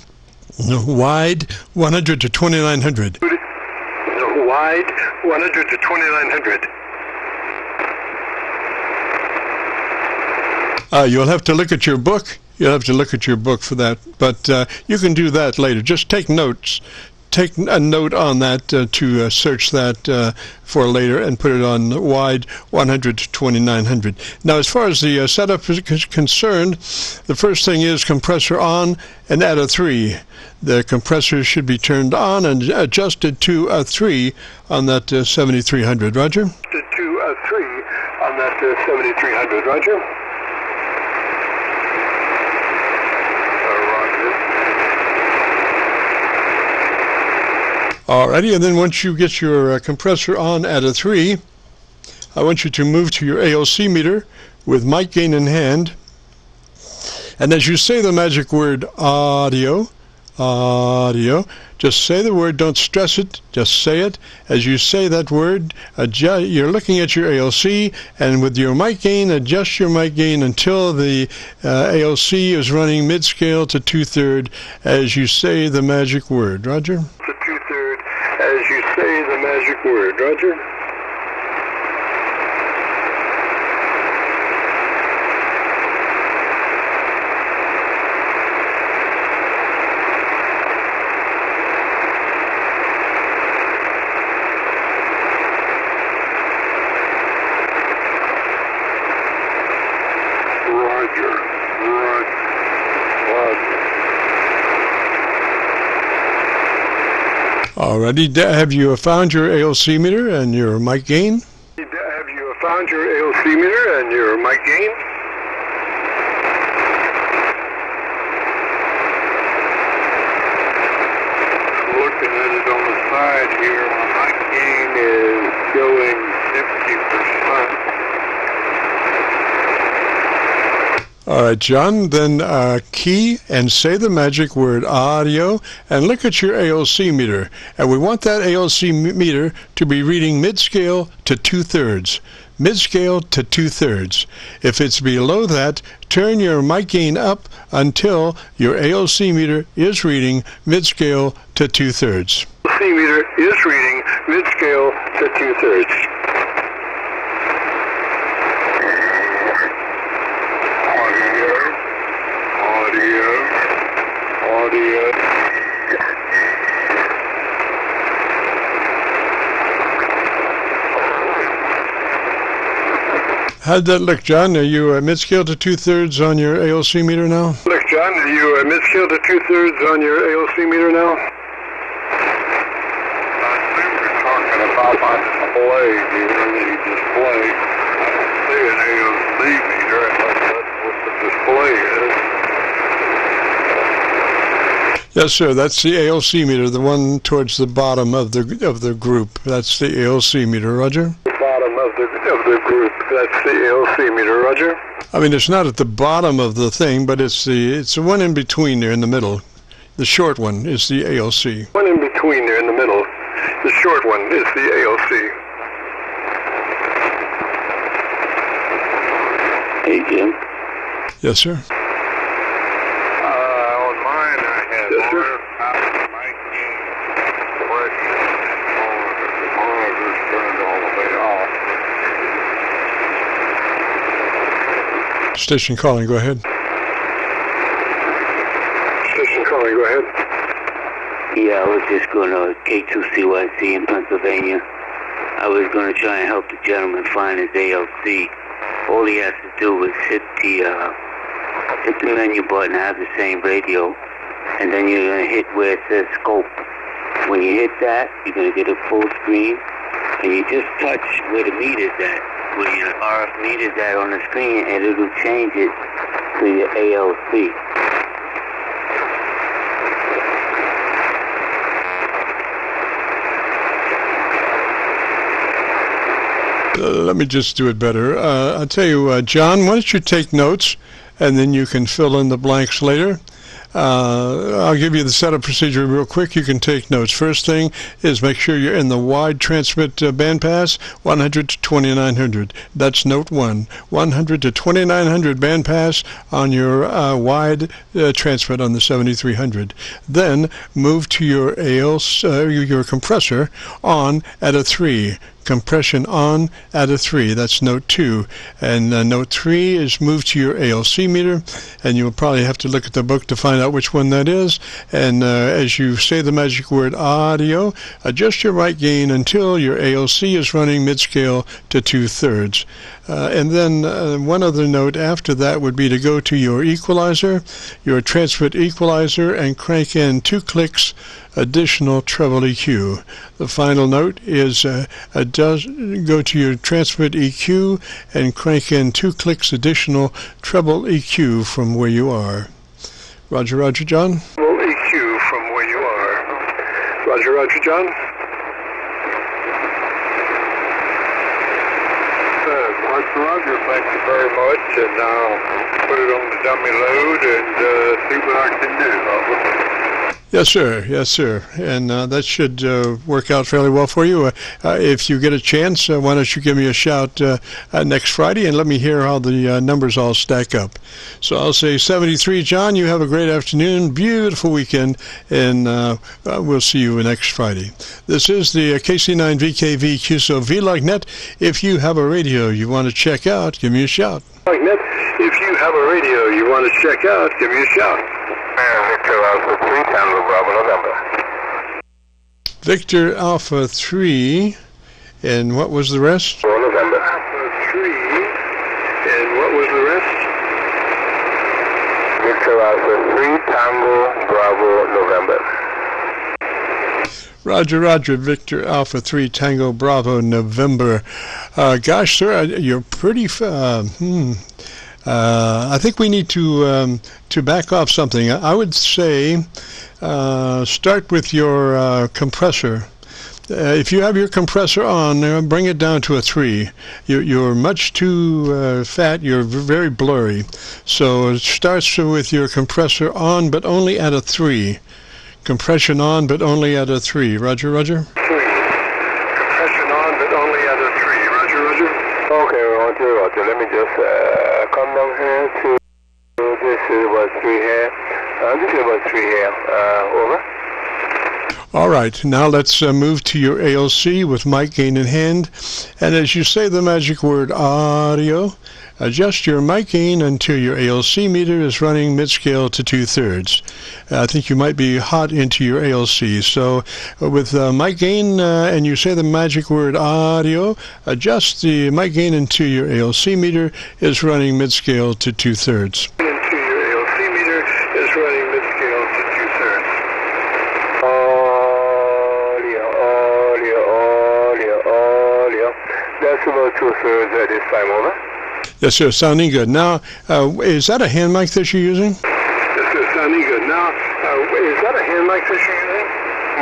wide, 100 to 2900. Wide, 100 to 2900. You'll have to look at your book. You'll have to look at your book for that, but you can do that later. Just take notes. Take a note on that to search that for later and put it on wide 100 to 2900. Now, as far as the setup is concerned, the first thing is compressor on and add a 3. The compressor should be turned on and adjusted to a 3 on that 7300. Roger? To a 3 on that 7300. Roger? Alrighty, and then once you get your compressor on at a 3, I want you to move to your ALC meter with mic gain in hand. And as you say the magic word audio, audio, just say the word, don't stress it, just say it. As you say that word, you're looking at your ALC, and with your mic gain, adjust your mic gain until the ALC is running mid-scale to 2/3 as you say the magic word. Roger? To 2/3 as you say the magic word. Roger? Alrighty, have you found your ALC meter and your mic gain? Have you found your ALC meter and your mic gain? Looking at it on the side here, my mic gain is showing 50%. All right, John, then key and say the magic word audio and look at your ALC meter. And we want that ALC meter to be reading mid-scale to 2/3. Mid-scale to 2/3. If it's below that, turn your mic gain up until your ALC meter is reading mid-scale to 2/3. ALC meter is reading mid-scale to 2/3. How'd that look, John? Are you mid-scale to 2/3 on your ALC meter now? Look, John, are you mid-scale to 2/3 on your ALC meter now? I think we're talking about my display here, the display. I don't see an ALC meter unless that's what the display is. Yes, sir. That's the ALC meter, the one towards the bottom of the group. That's the ALC meter, Roger. The bottom of the group. That's the ALC meter, Roger. I mean, it's not at the bottom of the thing, but it's the one in between there in the middle. The short one is the ALC. One in between there in the middle. The short one is the ALC. Hey, Jim. Yes, sir. On mine, I had mic gain suppression the monitor's turned all the way off. Station calling, go ahead. Station calling, go ahead. Yeah, I was just going to K2CYC in Pennsylvania. I was going to try and help the gentleman find his ALC. All he has to do is hit the menu button, have the same radio, and then you're going to hit where it says scope. When you hit that, you're going to get a full screen, and you just touch where the meter's at, where your RF meter's at on the screen, and it'll change it to your ALC. Let me just do it better. I'll tell you, John, why don't you take notes, and then you can fill in the blanks later. I'll give you the setup procedure real quick. You can take notes. First thing is make sure you're in the wide transmit bandpass, 100 to 2900. That's note 1. 100 to 2900 bandpass on your wide transmit on the 7300. Then move to your your compressor on at a 3. Compression on at a 3. That's note 2. And note 3 is moved to your ALC meter, and you'll probably have to look at the book to find out which one that is. And as you say the magic word audio, adjust your mic gain until your ALC is running mid-scale to 2/3. And then one other note after that would be to go to your equalizer, your transmit equalizer, and crank in 2 clicks additional treble EQ. The final note is go to your transmit EQ and crank in 2 clicks additional treble EQ from where you are. Roger, Roger, John. Treble EQ from where you are. Roger, Roger, John. Roger, thank you very much, and I'll put it on the dummy load and see what I can do. Yes, sir. Yes, sir. And that should work out fairly well for you. If you get a chance, why don't you give me a shout next Friday and let me hear how the numbers all stack up. So I'll say 73, John. You have a great afternoon, beautiful weekend, and we'll see you next Friday. This is the KC9VKV Qso-Vlog net. If you have a radio you want to check out, give me a shout. If you have a radio you want to check out, give me a shout. Victor Alpha 3, Tango Bravo, November. Victor Alpha 3, and what was the rest? November. Alpha 3, and what was the rest? Victor Alpha 3, Tango Bravo, November. Roger, Roger, Victor Alpha 3, Tango Bravo, November. Gosh, sir, you're pretty... I think we need to back off something. I would say start with your compressor. If you have your compressor on, bring it down to a 3. You're much too fat. You're very blurry. So it starts with your compressor on, but only at a 3. Compression on, but only at a 3. Roger, Roger? 3. Compression on, but only at a 3. Roger, Roger? Okay, Roger, Roger. Let me just come down here to this is about 3 here. This is about 3 here. Over. All right, now let's move to your ALC with mic gain in hand. And as you say the magic word audio, adjust your mic gain until your ALC meter is running mid-scale to 2/3. I think you might be hot into your ALC. So with mic gain and you say the magic word audio, adjust the mic gain until your ALC meter is running mid-scale to 2/3. Into your ALC meter is running mid-scale to 2/3. Audio. That's about 2/3 at this time, over. Yes, sir, sounding good. Now, is that a hand mic that you're using? Yes, sir, sounding good. Now, is that a hand mic that you're using?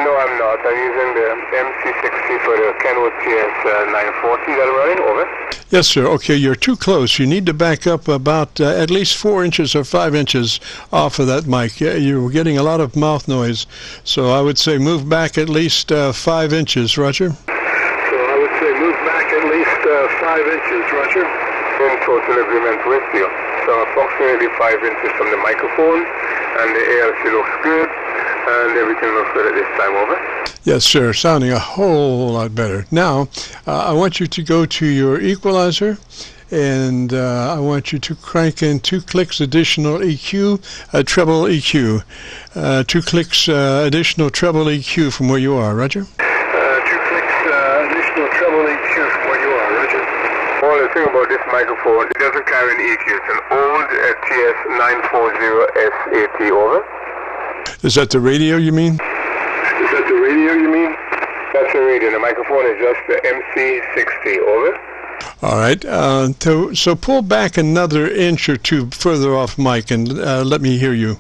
No, I'm not. I'm using the MC60 for the Kenwood PS940. Is that running? Over. Yes, sir. Okay, you're too close. You need to back up about at least 4 inches or 5 inches off of that mic. You're getting a lot of mouth noise. So I would say move back at least 5 inches, Roger. So I would say move back at least 5 inches, Roger. In total agreement with you. So approximately 5 inches from the microphone, and the ALC looks good, and everything looks good at this time, over. Yes, sir, sounding a whole lot better. Now, I want you to go to your equalizer, and I want you to crank in 2 clicks additional EQ, treble EQ. 2 clicks additional treble EQ from where you are, Roger? 2 clicks additional treble EQ from where you are, Roger. Well, the thing about this microphone, it doesn't carry an EQ. It's an old TS940S80, over. Is that the radio you mean? Is that the radio you mean? That's the radio. The microphone is just the MC60, over. All right. So pull back another inch or two further off mic and let me hear you.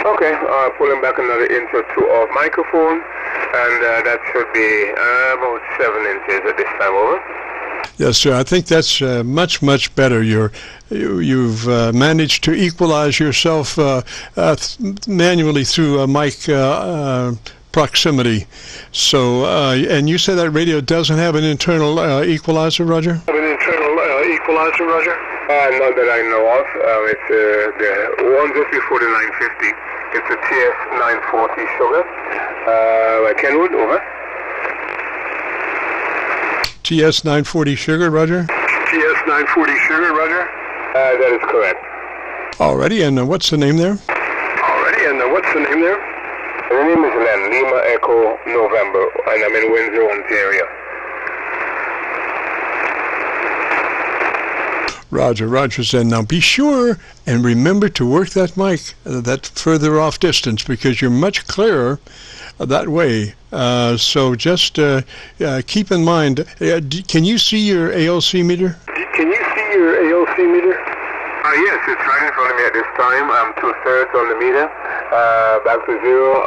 Okay, pulling back another inch or two off microphone, and that should be about 7 inches at this time, over. Yes, sir. I think that's much better. You've managed to equalize yourself manually through a mic proximity. So, and you say that radio doesn't have an internal equalizer, Roger? Not that I know of. It's the one just before the 950. It's a TS940 Sugar. Kenwood, over. TS940 Sugar, Roger? TS940 Sugar, Roger. That is correct. Alrighty, and what's the name there? The name is Len, Lima Echo November, and I'm in Windsor, Ontario. Roger said, now be sure and remember to work that mic that further off distance because you're much clearer that way. So just keep in mind, can you see your ALC meter? Yes, it's right in front of me at this time. I'm 2/3 on the meter. Back to 0,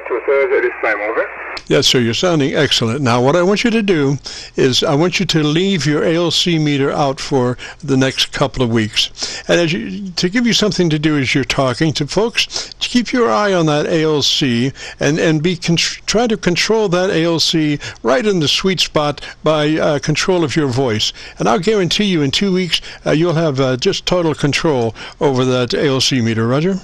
2/3 at this time, over. Yes, sir, you're sounding excellent. Now, what I want you to do is I want you to leave your ALC meter out for the next couple of weeks. And to give you something to do as you're talking to folks, keep your eye on that ALC and try to control that ALC right in the sweet spot by control of your voice. And I'll guarantee you in 2 weeks you'll have just total control over that ALC meter, Roger?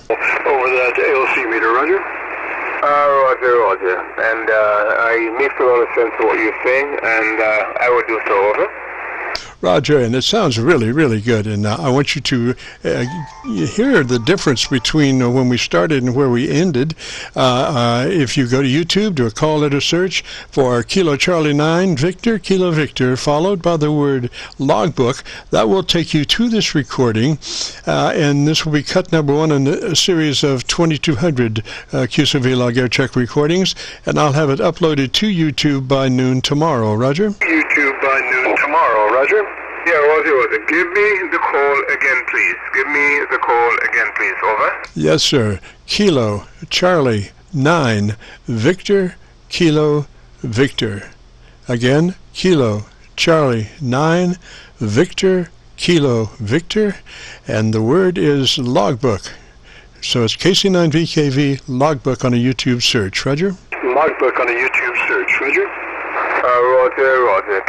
Roger. And I makes a lot of sense of what you're saying, and I will do so, over. Roger, and it sounds really good, and I want you to hear the difference between when we started and where we ended. If you go to YouTube, do a call letter search for Kilo Charlie 9 Victor, Kilo Victor, followed by the word logbook, that will take you to this recording, and this will be cut number 1 in a series of 2,200 Qso-Vlog Aircheck recordings, and I'll have it uploaded to YouTube by noon tomorrow, Roger? Yeah, Roger. Give me the call again, please. Over. Yes, sir. Kilo Charlie 9 Victor, Kilo Victor. Again, Kilo Charlie 9 Victor, Kilo Victor, and the word is logbook. So it's KC9VKV logbook on a YouTube search, Roger? Roger.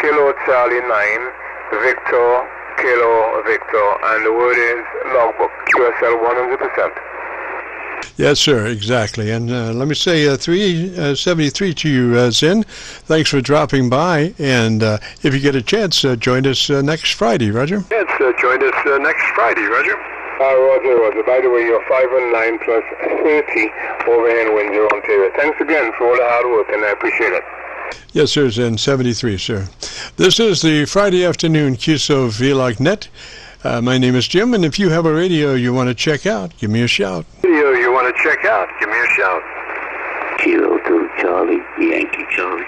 Kilo Charlie 9 Victor, Kilo Victor, and the word is logbook. QSL 100%. Yes, sir, exactly. And let me say 373 to you, Zen. Thanks for dropping by. And if you get a chance, join us next Friday, Roger. Roger. By the way, you're 519 plus 30 over here in Windsor, Ontario. Thanks again for all the hard work, and I appreciate it. Yes, sir, Zen 73, sir. This is the Friday afternoon Qso-Vlog net. My name is Jim, and if you have a radio you want to check out, give me a shout. Kilo 2 Charlie, Yankee Charlie.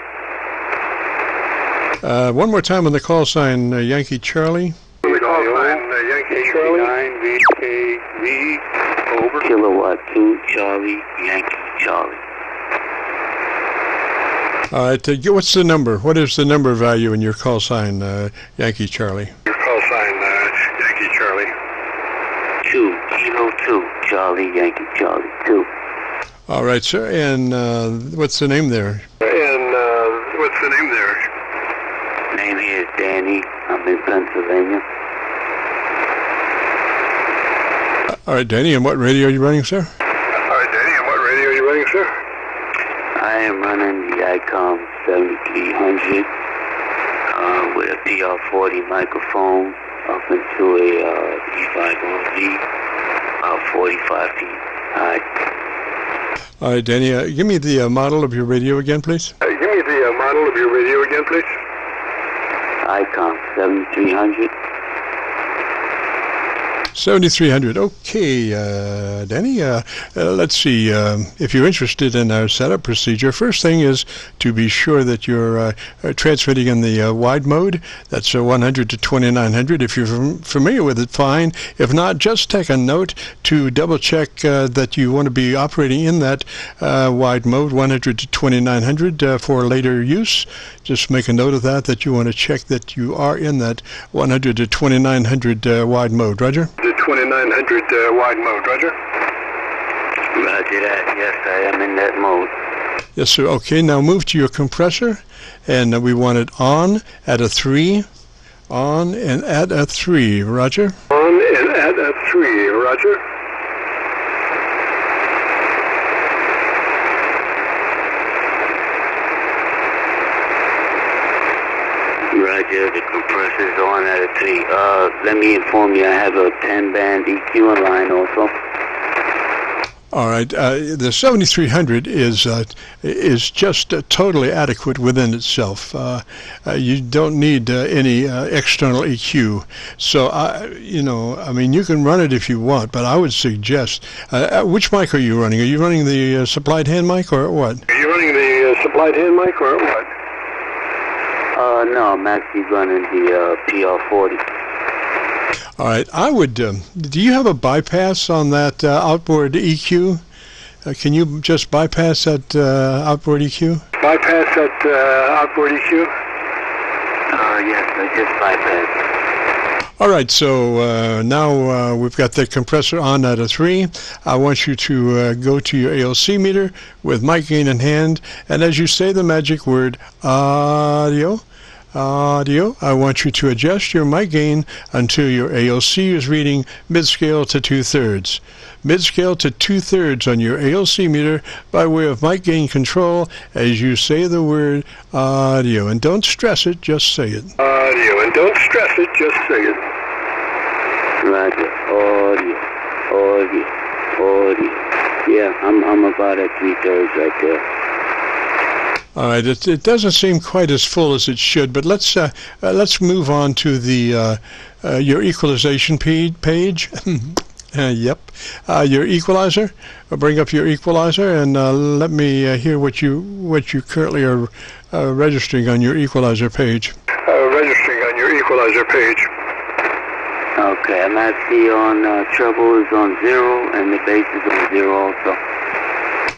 One more time on the call sign, Yankee Charlie. Yankee Charlie. 9VKV, over. Kilowatt 2 Charlie, Yankee Charlie. All right, what's the number? What is the number value in your call sign, Yankee Charlie? 2, Kilo 2 Charlie, Yankee Charlie, 2. All right, sir, and what's the name there? Name here is Danny. I'm in Pennsylvania. All right, Danny, and what radio are you running, sir? I am running the ICOM 7300 with a PR40 microphone up into a E50Z, about 45 feet high. All right, Danny, give me the model of your radio again, please. ICOM 7300. 7300. Okay, Danny, let's see. If you're interested in our setup procedure, first thing is to be sure that you're transmitting in the wide mode. That's 100 to 2900. If you're familiar with it, fine. If not, just take a note to double check that you want to be operating in that wide mode, 100 to 2900, for later use. Just make a note of that you want to check that you are in that 100 to 2900 wide mode. Roger? The 2900 wide mode, Roger. Roger that. Yes, I am in that mode. Yes, sir. Okay, now move to your compressor, and we want it on at a 3. On and at a 3. Roger? On and at a 3. Roger. Roger, the compressor's on at a 3. Let me inform you, I have a 10-band EQ in line also. All right. The 7300 is just totally adequate within itself. You don't need any external EQ. So, you can run it if you want, but I would suggest, which mic are you running? Are you running the supplied hand mic or what? Are you running the supplied hand mic or what? No, I'm actually running the PR40. All right. I would. Do you have a bypass on that outboard EQ? Can you just bypass that outboard EQ? Bypass that outboard EQ? Yes, I just bypassed. All right. So now we've got the compressor on at a 3. I want you to go to your ALC meter with mic gain in hand, and as you say the magic word, audio, I want you to adjust your mic gain until your ALC is reading mid-scale to 2/3. Mid-scale to 2/3 on your ALC meter by way of mic gain control as you say the word audio. And don't stress it, just say it. Audio, and don't stress it, just say it. Roger, audio. Yeah, I'm about at 2/3 right there. All right, it doesn't seem quite as full as it should, but let's move on to the your equalization page. Yep, your equalizer. Bring up your equalizer and let me hear what you currently are registering on your equalizer page. Registering on your equalizer page. Okay, I'm actually on treble is on 0 and the bass is on 0 also.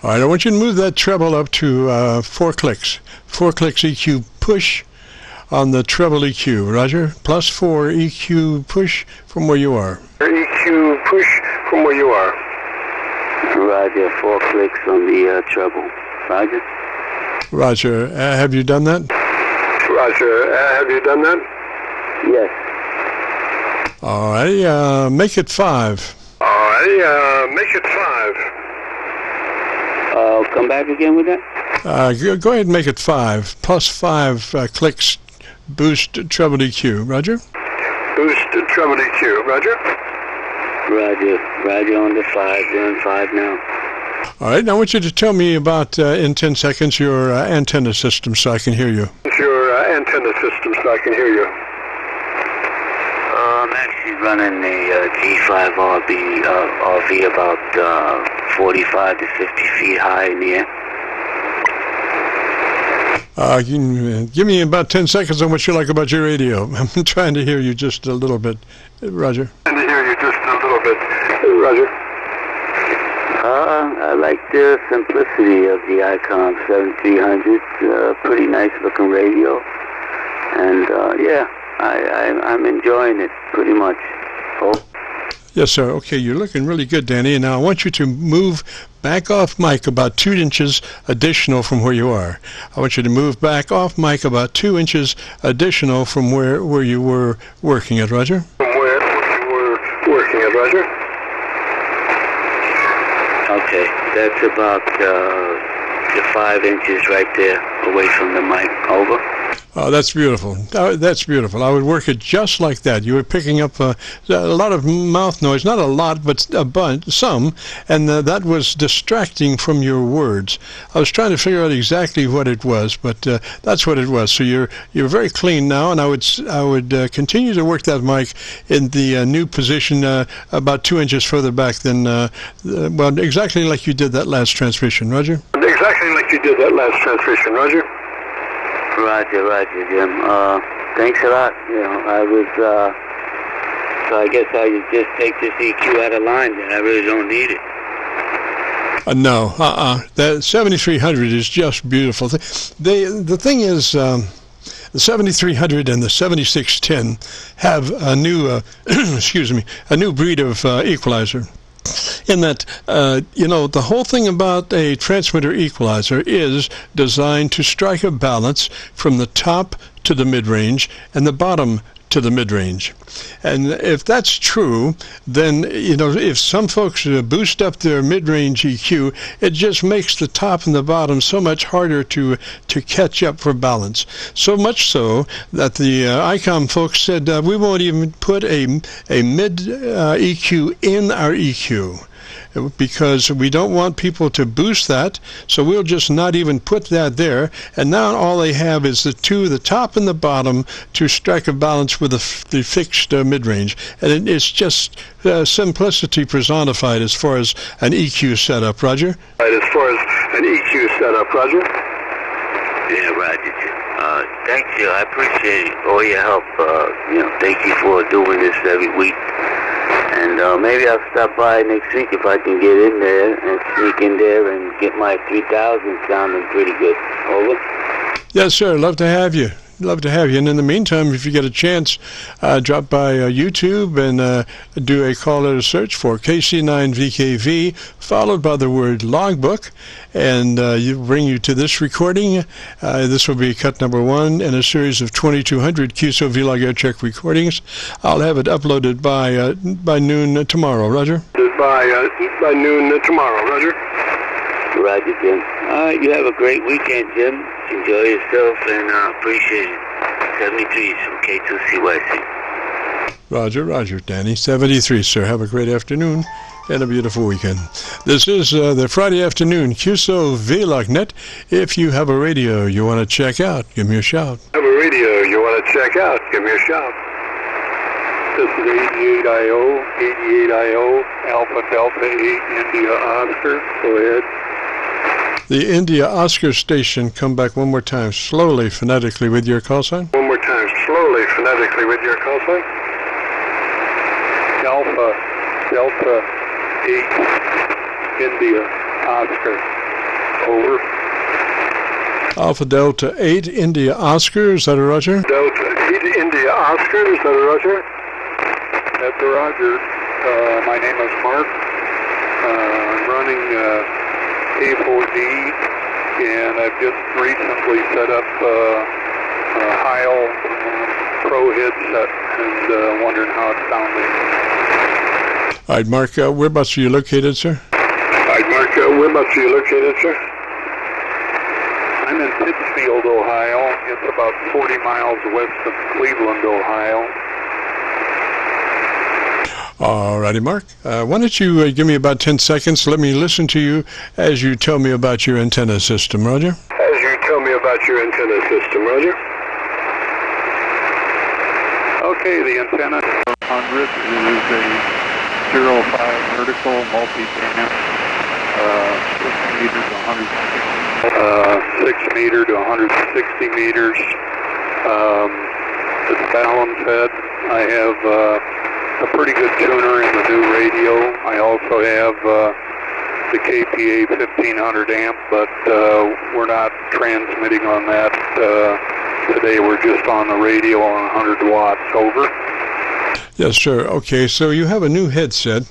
All right, I want you to move that treble up to 4 clicks. 4 clicks EQ push on the treble EQ. Roger? +4 EQ push from where you are. EQ push from where you are. Roger, 4 clicks on the treble. Roger? Roger. Have you done that? Roger. Have you done that? Yes. All right, make it 5. All right, make it 5. Come back again with that? Go ahead and make it 5. +5 clicks boost treble EQ. Roger? Boost treble EQ. Roger? Roger on the 5. You're on 5 now. All right, now I want you to tell me about, in 10 seconds, your antenna system so I can hear you. Your antenna system so I can hear you. I'm actually running a G5 RV about 45 to 50 feet high in the air. You can give me about 10 seconds on what you like about your radio. I'm trying to hear you just a little bit. Roger. Trying to hear you just a little bit. Roger. I like the simplicity of the ICOM 7300. Pretty nice looking radio. And yeah, I'm enjoying it pretty much. Oh. Yes, sir. Okay, you're looking really good, Danny. And now I want you to move back off mic about 2 inches additional from where you are. I want you to move back off mic about 2 inches additional from where you were working at, Roger. From where you were working at, Roger. Okay, that's about the 5 inches right there away from the mic. Over. Oh, that's beautiful. That's beautiful. I would work it just like that. You were picking up a lot of mouth noise, not a lot, but a bunch, some, and that was distracting from your words. I was trying to figure out exactly what it was, but that's what it was. So you're very clean now, and I would continue to work that mic in the new position about 2 inches further back than well, exactly like you did that last transmission, Roger. Exactly like you did that last transmission, Roger. Roger, Jim. Thanks a lot. You know, I was, so I guess I just take this EQ out of line, then I really don't need it. No, that 7300 is just beautiful. The thing is, the 7300 and the 7610 have a new, excuse me, a new breed of equalizer. In that, you know, the whole thing about a transmitter equalizer is designed to strike a balance from the top to the mid-range and the bottom to the mid-range. And if that's true, then, you know, if some folks boost up their mid-range EQ, it just makes the top and the bottom so much harder to catch up for balance. So much so that the ICOM folks said, we won't even put a mid EQ in our EQ, because we don't want people to boost that, so we'll just not even put that there. And now all they have is the top and the bottom, to strike a balance with the fixed mid-range. And it's just simplicity personified as far as an EQ setup, Roger. Right, as far as an EQ setup, Roger. Yeah, Roger. Thank you. I appreciate all your help. You know, thank you for doing this every week. And maybe I'll stop by next week if I can get in there and sneak in there and get my 3000 sounding pretty good. Over. Yes, sir. Love to have you. Love to have you. And in the meantime, if you get a chance, drop by YouTube and do a call out search for KC9VKV, followed by the word logbook, and you bring you to this recording. This will be cut number 1 in a series of 2200 Qso-Vlog Aircheck recordings. I'll have it uploaded by noon tomorrow, Roger. By noon tomorrow, Roger. Roger, Jim. You have a great weekend, Jim. Enjoy yourself, and appreciate it. 73 from K2CYC. Roger, Danny. 73, sir. Have a great afternoon and a beautiful weekend. This is the Friday afternoon Qso-Vlog net. If you have a radio you want to check out, give me a shout. Have a radio you want to check out, give me a shout. This is 88IO, Alpha Delta 8, India Oscar. Go ahead. The India Oscar station, come back one more time, slowly, phonetically, with your call sign. One more time, slowly, phonetically, with your call sign. Alpha Delta 8, India Oscar. Over. Alpha Delta 8, India Oscar, is that a Roger? Delta 8, India Oscar, is that a Roger? That's a Roger. My name is Mark. I'm running A4D, and I've just recently set up a Heil Pro headset, and wondering how it's sounding. All right, Mark, whereabouts are you located, sir? Whereabouts are you located, sir? I'm in Pittsfield, Ohio. It's about 40 miles west of Cleveland, Ohio. All righty, Mark. Why don't you give me about 10 seconds? Let me listen to you as you tell me about your antenna system, Roger. As you tell me about your antenna system, Roger. Okay, the antenna 100 is a 05 vertical multi-band, 6 meter to 160 meters. It's balance head. I have a pretty good tuner in the new radio. I also have the KPA 1500 amp, but we're not transmitting on that today. We're just on the radio on 100 watts. Over. Yes, sir. Okay, so you have a new headset.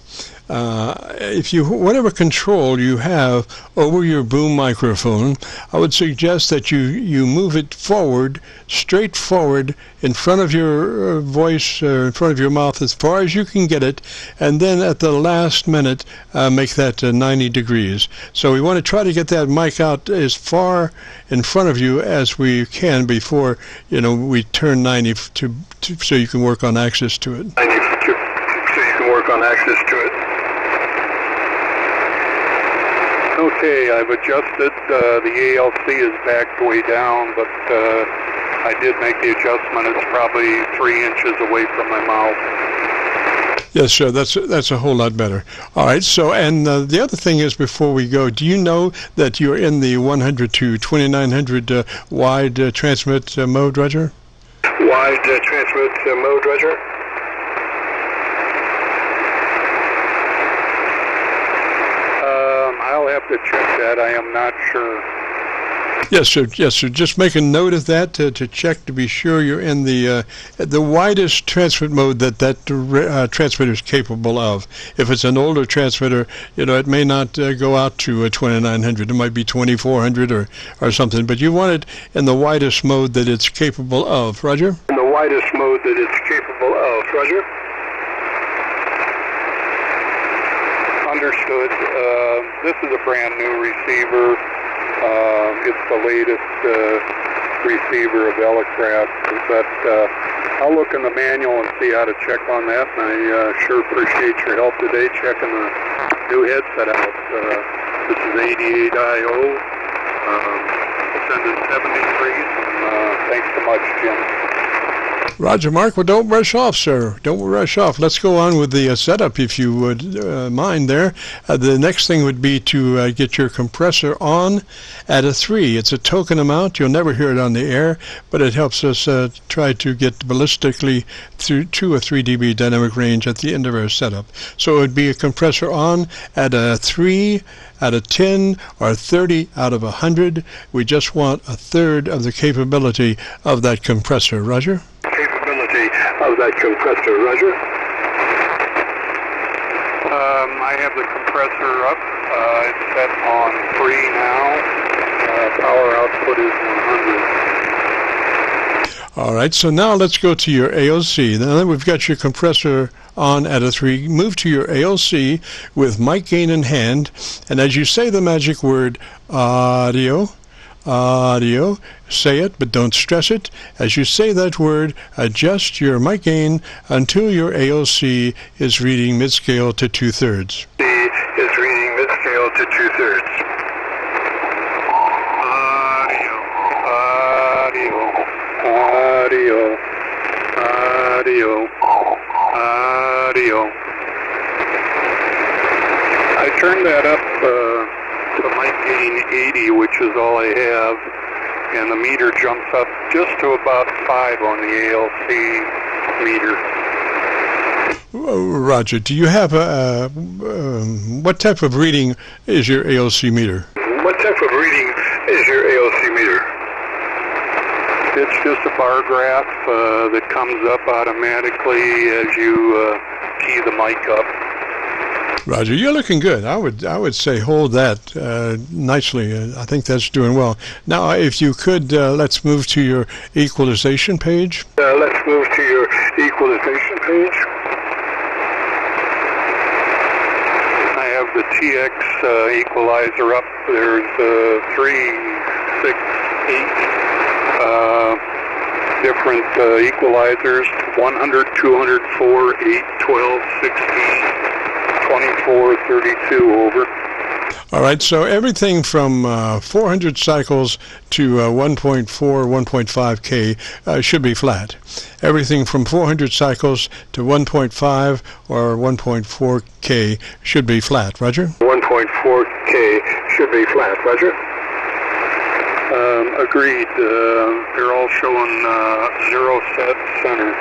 if you, whatever control you have over your boom microphone, I would suggest that you move it forward, straight forward, in front of your voice, in front of your mouth as far as you can get it, and then at the last minute make that 90 degrees. So we want to try to get that mic out as far in front of you as we can before, you know, we turn 90 so you can work on access to it. 90 so you can work on access to it. Okay, I've adjusted. The ALC is backed way down, but I did make the adjustment. It's probably 3 inches away from my mouth. Yes, sir. That's a whole lot better. All right. So, and the other thing is, before we go, do you know that you're in the 100 to 2900 wide transmit mode, Roger? Wide transmit mode, Roger. I'll have to check that. I am not sure. Yes, sir. Yes, sir. Just make a note of that to check to be sure you're in the widest transmit mode that transmitter is capable of. If it's an older transmitter, you know, it may not go out to 2900. It might be 2400 or something. But you want it in the widest mode that it's capable of. Roger? In the widest mode that it's capable of. Roger? Understood. This is a brand new receiver. It's the latest receiver of Elecraft, but I'll look in the manual and see how to check on that, and I sure appreciate your help today checking the new headset out. This is 88IO, sending 73s, and thanks so much, Jim. Roger, Mark. Well, don't rush off, sir. Don't rush off. Let's go on with the setup, if you would mind there. The next thing would be to get your compressor on at a 3. It's a token amount. You'll never hear it on the air, but it helps us try to get ballistically through to a 3 dB dynamic range at the end of our setup. So it would be a compressor on at a 3, out of 10, or 30 out of 100. We just want a third of the capability of that compressor. Roger? Of that compressor, Roger. I have the compressor up. It's set on 3 now. Power output is 100. All right, so now let's go to your AOC. Now that we've got your compressor on at a 3, move to your AOC with mic gain in hand, and as you say the magic word, audio, audio, say it, but don't stress it. As you say that word, adjust your mic gain until your AOC is reading mid-scale to 2/3. Is reading mid-scale to 2/3. Audio, audio, audio, audio, audio. I turned that up to mic gain 80, which is all I have, and the meter jumps up just to about 5 on the ALC meter. Roger, do you have what type of reading is your AOC meter? What type of reading is your AOC meter? It's just a bar graph that comes up automatically as you key the mic up. Roger, you're looking good. I would say hold that nicely. I think that's doing well. Now, if you could, let's move to your equalization page. Let's move to your equalization page. I have the TX equalizer up. There's 3, 6, 8 different equalizers: 100, 200, 4, 8, 12, 16. 24, 32, over. All right, so everything from 400 cycles to 1.4, 1.5K should be flat. Everything from 400 cycles to 1.5 or 1.4K should be flat. Roger? 1.4K should be flat. Roger? Agreed. They're all showing 0 set center.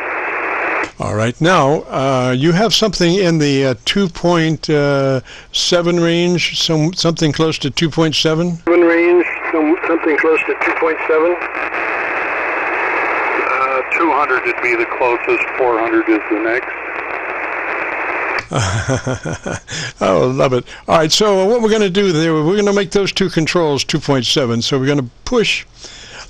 All right. Now, you have something in the 2.7 range, something close to 2.7? Range, something close to 2.7. 200 would be the closest, 400 is the next. Oh, love it. All right, so what we're going to do there, we're going to make those two controls 2.7. So we're going to push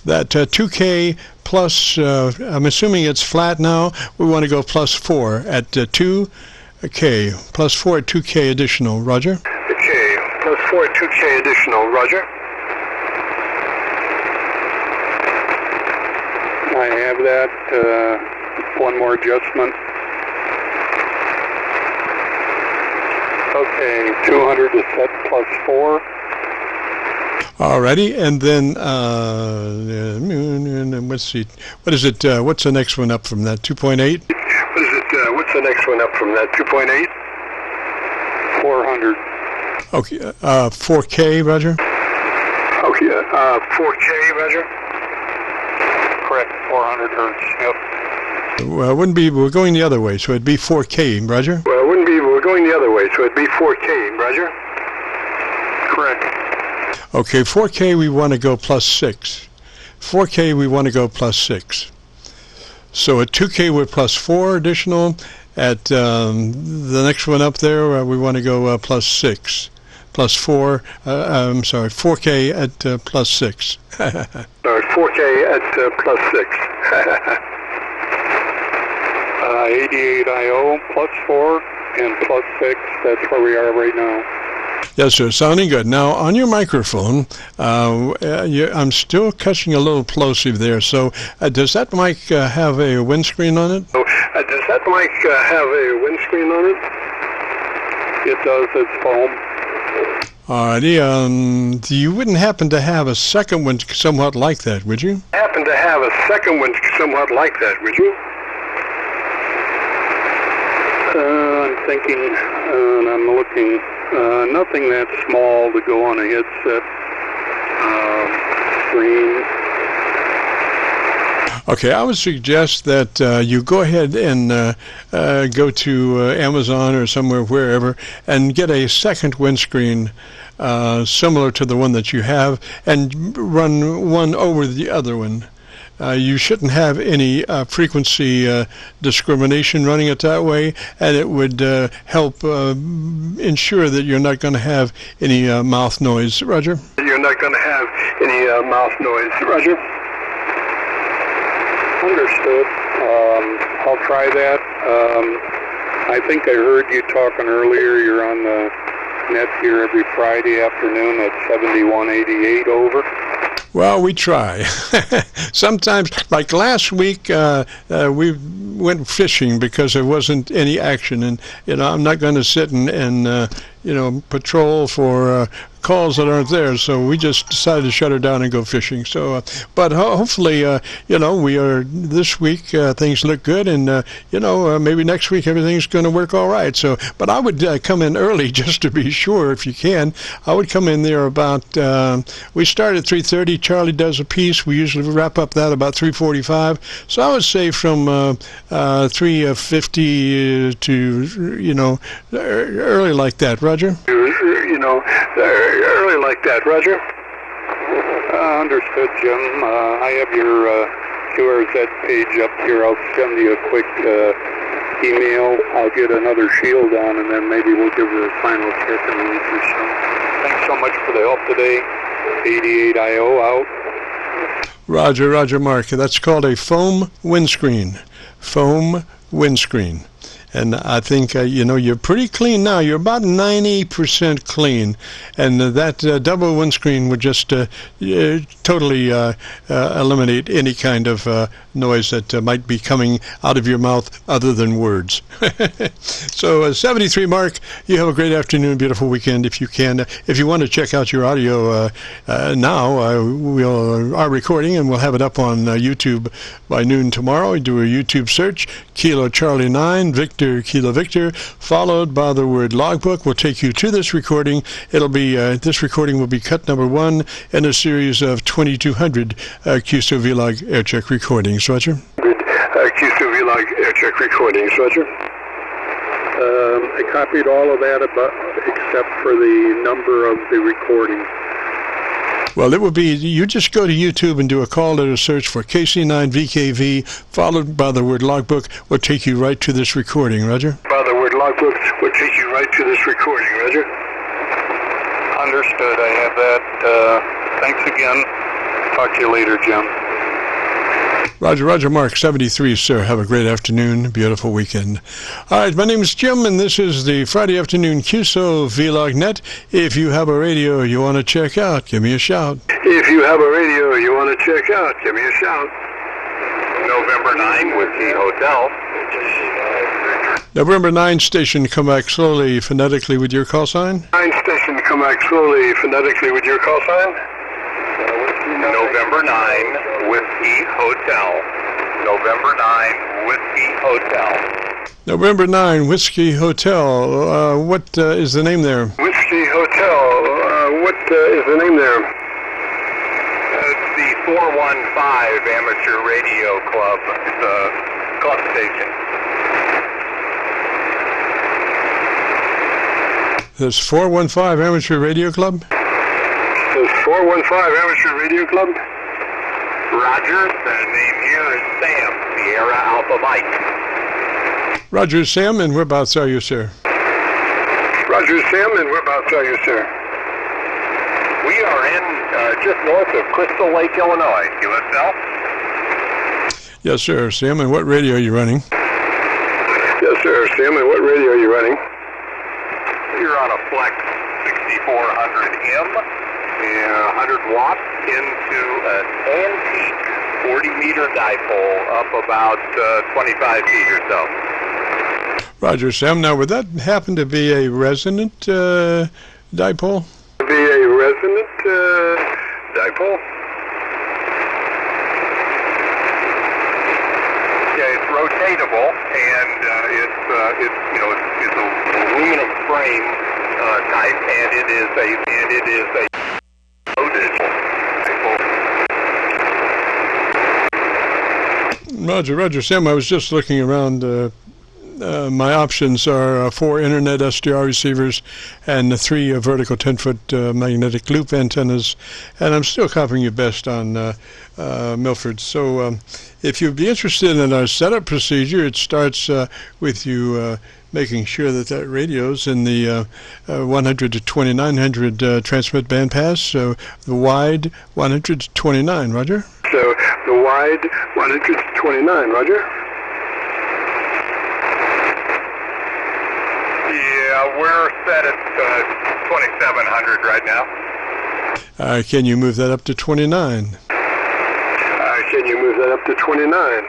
that 2K plus, I'm assuming it's flat now. We want to go plus 4 at 2K, plus 4 at 2K additional. Roger? Okay, plus 4 at 2K additional. Roger. I have that. One more adjustment. Okay, 200 is set plus 4. Alrighty, and then let's see, what is it? What's the next one up from that? 2.8. What is it? What's the next one up from that? 2.8. 400. Okay, 4K, Roger. Okay, 4K, Roger. Correct, 400 hertz. Yep. Well, it wouldn't be. We're going the other way, so it'd be 4K, Roger. Well, it wouldn't be. We're going the other way, so it'd be 4K, Roger. Correct. Okay, 4K we want to go plus 6. 4K we want to go plus 6. So at 2K we're plus 4 additional. At the next one up there we want to go plus 6. Plus 4, I'm sorry, 4K at plus 6. All right, 4K at plus 6. 88IO plus 4 and plus 6, that's where we are right now. Yes, sir. Sounding good. Now, on your microphone, I'm still catching a little plosive there. So, does that mic have a windscreen on it? Oh, does that mic have a windscreen on it? It does. It's foam. Alrighty. You wouldn't happen to have a second one somewhat like that, would you? Happen to have a second one somewhat like that, would you? I'm thinking, and I'm looking. Nothing that small to go on a headset screen. Okay, I would suggest that you go ahead and go to Amazon or somewhere, wherever, and get a second windscreen similar to the one that you have, and run one over the other one. You shouldn't have any frequency discrimination running it that way, and it would help ensure that you're not going to have any mouth noise. Roger? You're not going to have any mouth noise. Roger? Understood. I'll try that. I think I heard you talking earlier. You're on the net here every Friday afternoon at 7188 over. Well, we try. Sometimes, like last week, we went fishing because there wasn't any action, and I'm not going to sit and patrol for calls that aren't there. So we just decided to shut her down and go fishing. So, but hopefully, we are this week. Things look good, and maybe next week everything's going to work all right. So, but I would come in early just to be sure, if you can. I would come in there about. We start at 3:30. Charlie does a piece. We usually wrap up that about 3:45. So I would say from 3:50 to early like that. Roger? Early like that. Roger? Understood, Jim. I have your QRZ page up here. I'll send you a quick email. I'll get another shield on, and then maybe we'll give her a final check in a week or so. Thanks so much for the help today. 88IO out. Roger, Mark. That's called a foam windscreen. Foam windscreen. And I think, you're pretty clean now. You're about 90% clean. And that double windscreen would just totally eliminate any kind of noise that might be coming out of your mouth other than words. So, 73 Mark, you have a great afternoon, beautiful weekend if you can. If you want to check out your audio now, our recording, and we'll have it up on YouTube by noon tomorrow. Do a YouTube search, Kilo Charlie 9, Victor Kilo Victor, followed by the word logbook, will take you to this recording. It'll be this recording will be cut number 1 in a series of 2,200 Qso-Vlog Aircheck recordings. Roger? Qso-Vlog Aircheck recordings. Roger? I copied all of that except for the number of the recording. Well, it will be, you just go to YouTube and do a call letter search for KC9VKV, followed by the word logbook, will take you right to this recording. Roger? By the word logbook. logbook will take you right to this recording, Roger. Understood. I have that. Thanks again. Talk to you later, Jim. Roger, Roger, Mark 73, sir. Have a great afternoon. Beautiful weekend. All right, my name is Jim, and this is the Friday afternoon Qso-Vlog net. If you have a radio you want to check out, give me a shout. If you have a radio you want to check out, give me a shout. November 9, Whiskey Hotel. November 9 station, come back slowly phonetically with your call sign. 9 station, come back slowly phonetically with your call sign. November 9, Whiskey Hotel. November 9, Whiskey Hotel. November 9, Whiskey Hotel. What is the name there? Whiskey Hotel. What is the name there? It's the 415 Amateur Radio Club. It's a club station. This 415 Amateur Radio Club? This 415 Amateur Radio Club? Roger, the name here is Sam, Sierra Alpha Mike. Roger, Sam, and whereabouts are you, sir? Roger, Sam, and whereabouts are you, sir? We are in just north of Crystal Lake, Illinois. USL? Yes, sir. Sam, and what radio are you running? Yes, sir. Sam, and what radio are you running? You're on a Flex 6400M, 100 watts into an antique 40-meter dipole up about 25 feet or so. Roger, Sam. Now, would that happen to be a resonant dipole? Be a resonant dipole? Yeah, it's rotatable, and it's an aluminum frame type, and it is a loaded dipole. Roger, Sam. I was just looking around. My options are 4 internet SDR receivers and 3 vertical 10-foot magnetic loop antennas, and I'm still copying you best on Milford. So if you'd be interested in our setup procedure, it starts with you making sure that radio's in the 100 to 2900 transmit bandpass, so the wide 100 to 29, Roger? So the wide 100 to 29, Roger? We're set at 2700 right now. Can you move that up to 29? Can you move that up to 29?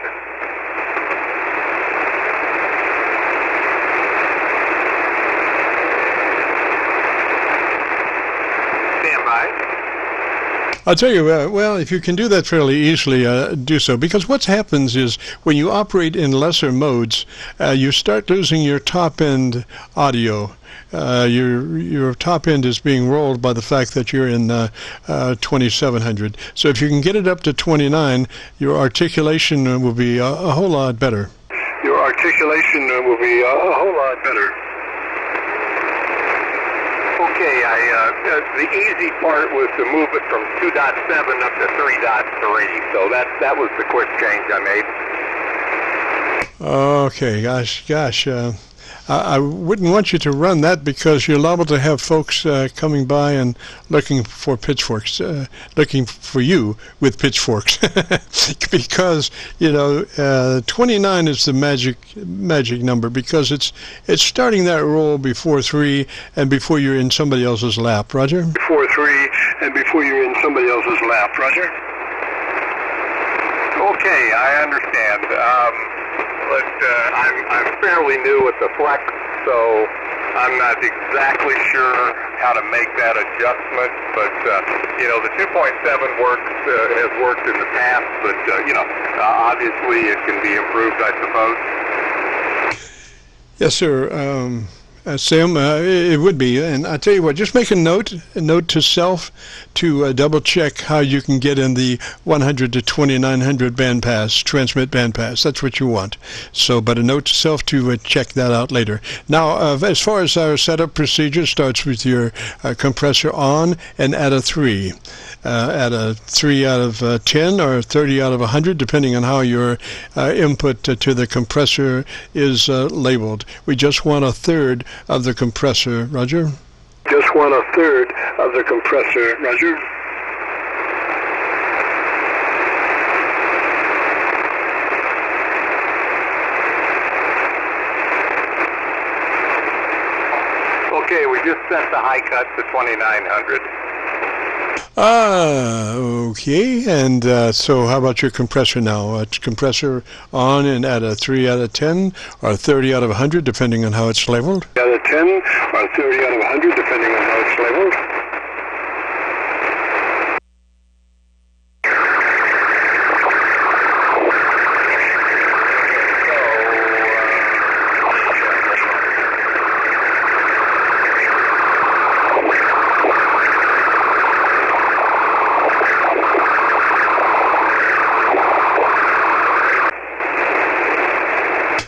Stand by. I'll tell you, well, if you can do that fairly easily, do so. Because what happens is when you operate in lesser modes, you start losing your top-end audio. Your top end is being rolled by the fact that you're in 2700. So if you can get it up to 29, your articulation will be a whole lot better. Your articulation will be a whole lot better. Okay, the easy part was to move it from 2.7 up to 3.3, so that was the quick change I made. Okay, gosh. I wouldn't want you to run that because you're liable to have folks coming by and looking for pitchforks, looking for you with pitchforks. Because, 29 is the magic number because it's starting that roll before 3 and before you're in somebody else's lap. Roger? Before 3 and before you're in somebody else's lap. Roger? Okay, I understand. But I'm fairly new at the Flex, so I'm not exactly sure how to make that adjustment. But the 2.7 has worked in the past, but obviously it can be improved, I suppose. Yes, sir. Sam, it would be, and I tell you what, just make a note to self to double check how you can get in the 100 to 2900 bandpass, transmit bandpass. That's what you want. So, but a note to self to check that out later. Now, as far as our setup procedure, starts with your compressor on and at a 3. At a 3 out of 10 or 30 out of 100, depending on how your input to the compressor is labeled. We just want a third of the compressor, Roger? Just want a third of the compressor, Roger. Okay, we just set the high cut to 2900. Okay, and so how about your compressor now? Compressor on and at a 3 out of 10 or 30 out of 100, depending on how it's labeled? Out of 10 or 30 out of 100, depending on how it's labeled.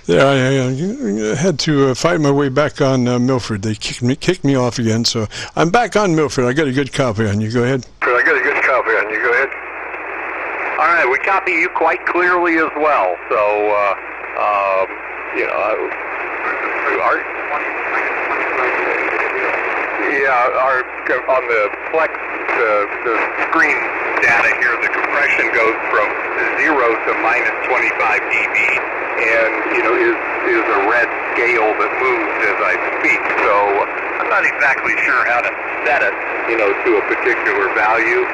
Yeah, I had to fight my way back on Milford. They kicked me off again, so I'm back on Milford. I got a good copy on you. Go ahead. I got a good copy on you. Go ahead. All right, we copy you quite clearly as well. So, you know, on the Flex, the screen data here, the compression goes from 0 to minus 25 dB, and you know is a red scale that moves as I speak. So I'm not exactly sure how to set it, you know, to a particular value.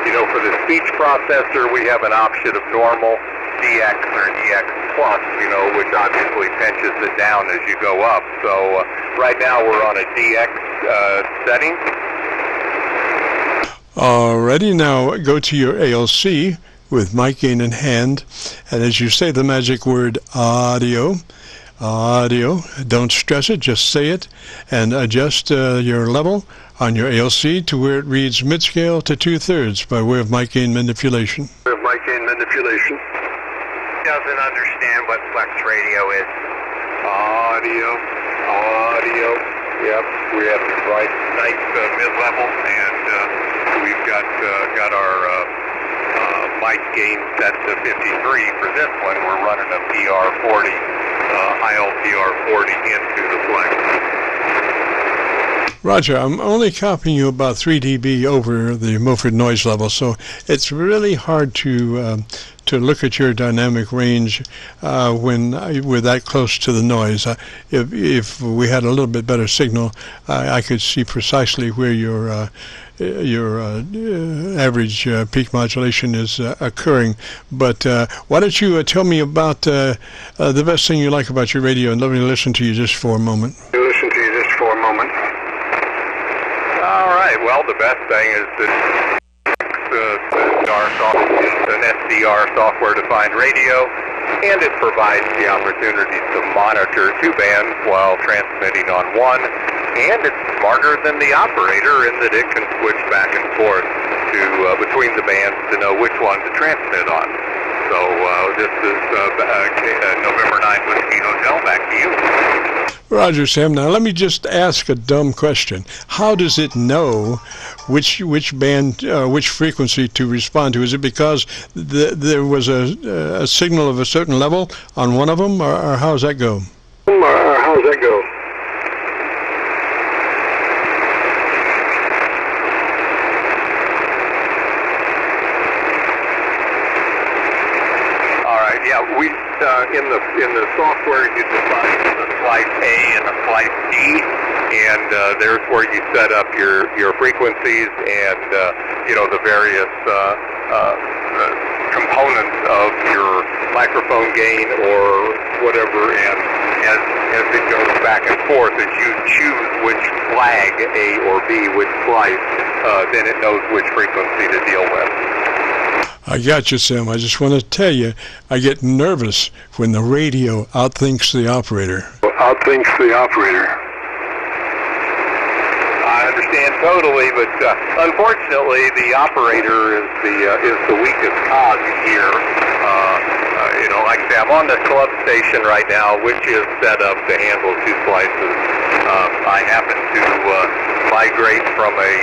You know, for the speech processor, we have an option of normal, DX or DX plus, you know, which obviously pinches it down as you go up. So right now we're on a DX setting. Alrighty, now go to your ALC with mic gain in hand, and as you say the magic word audio, don't stress it, just say it, and adjust your level on your ALC to where it reads mid-scale to 2/3 by way of mic gain manipulation. Doesn't understand what flex radio is. Audio. Yep, we have right nice mid-level, and we've got our mic gain set to 53 for this one. We're running a PR40, IL PR40 into the flex. Roger, I'm only copying you about 3 dB over the Milford noise level, so it's really hard to look at your dynamic range when we're that close to the noise. If we had a little bit better signal, I could see precisely where your average peak modulation is occurring. But why don't you tell me about the best thing you like about your radio, and let me listen to you just for a moment. All right. Well, the best thing is that it's an SDR software-defined radio, and it provides the opportunity to monitor 2 bands while transmitting on 1. And it's smarter than the operator in that it can switch back and forth to between the bands to know which one to transmit on. So this is November 9 Whiskey Hotel. Back to you. Roger, Sam. Now let me just ask a dumb question. How does it know which band, which frequency to respond to? Is it because there was a signal of a certain level on one of them, or how does that go? In the software, you define the slice A and a slice D, and there's where you set up your frequencies and you know, the various components of your microphone gain or whatever. And as it goes back and forth, as you choose which flag, A or B, which slice, then it knows which frequency to deal with. I got you, Sam. I just want to tell you, I get nervous when the radio outthinks the operator. I understand totally, but unfortunately, the operator is the weakest cog here. You know, like I say, I'm on the club station right now, which is set up to handle 2 slices. I happen to migrate from a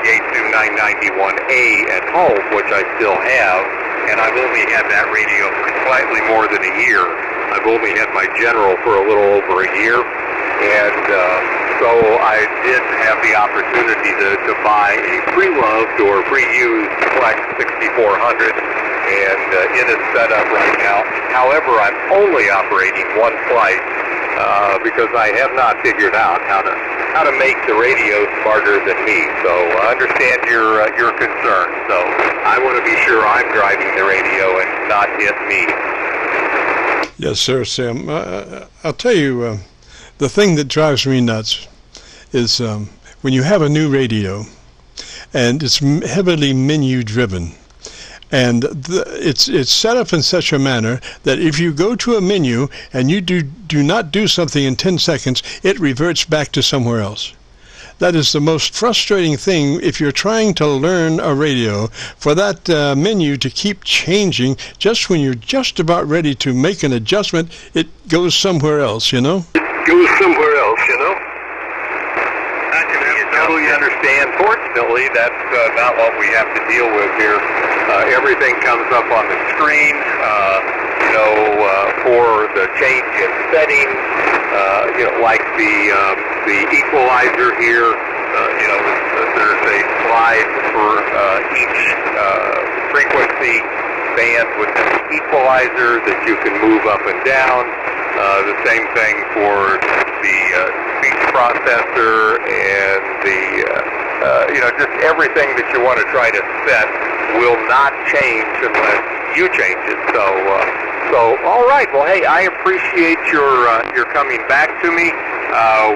Yaesu 991A at home, which I still have, and I've only had that radio for slightly more than a year. I've only had my General for a little over a year, and so I did have the opportunity to buy a pre-loved or pre-used Flex 6400, and it is set up right now. However, I'm only operating 1 flight because I have not figured out how to make the radio smarter than me. So I understand your concern. So I want to be sure I'm driving the radio and not it me. Yes, sir, Sam. I'll tell you, the thing that drives me nuts is when you have a new radio and it's heavily menu-driven, and it's set up in such a manner that if you go to a menu and you do not do something in 10 seconds, it reverts back to somewhere else. That is the most frustrating thing if you're trying to learn a radio, for that menu to keep changing just when you're just about ready to make an adjustment. It goes somewhere else, you know? I totally understand. Fortunately, that's not what we have to deal with here. Everything comes up on the screen, for the change in settings, like the equalizer here. There's a slide for each frequency band with an equalizer that you can move up and down. The same thing for the speech processor and just everything that you want to try to set will not change unless you change it. So all right. Well, hey, I appreciate your coming back to me.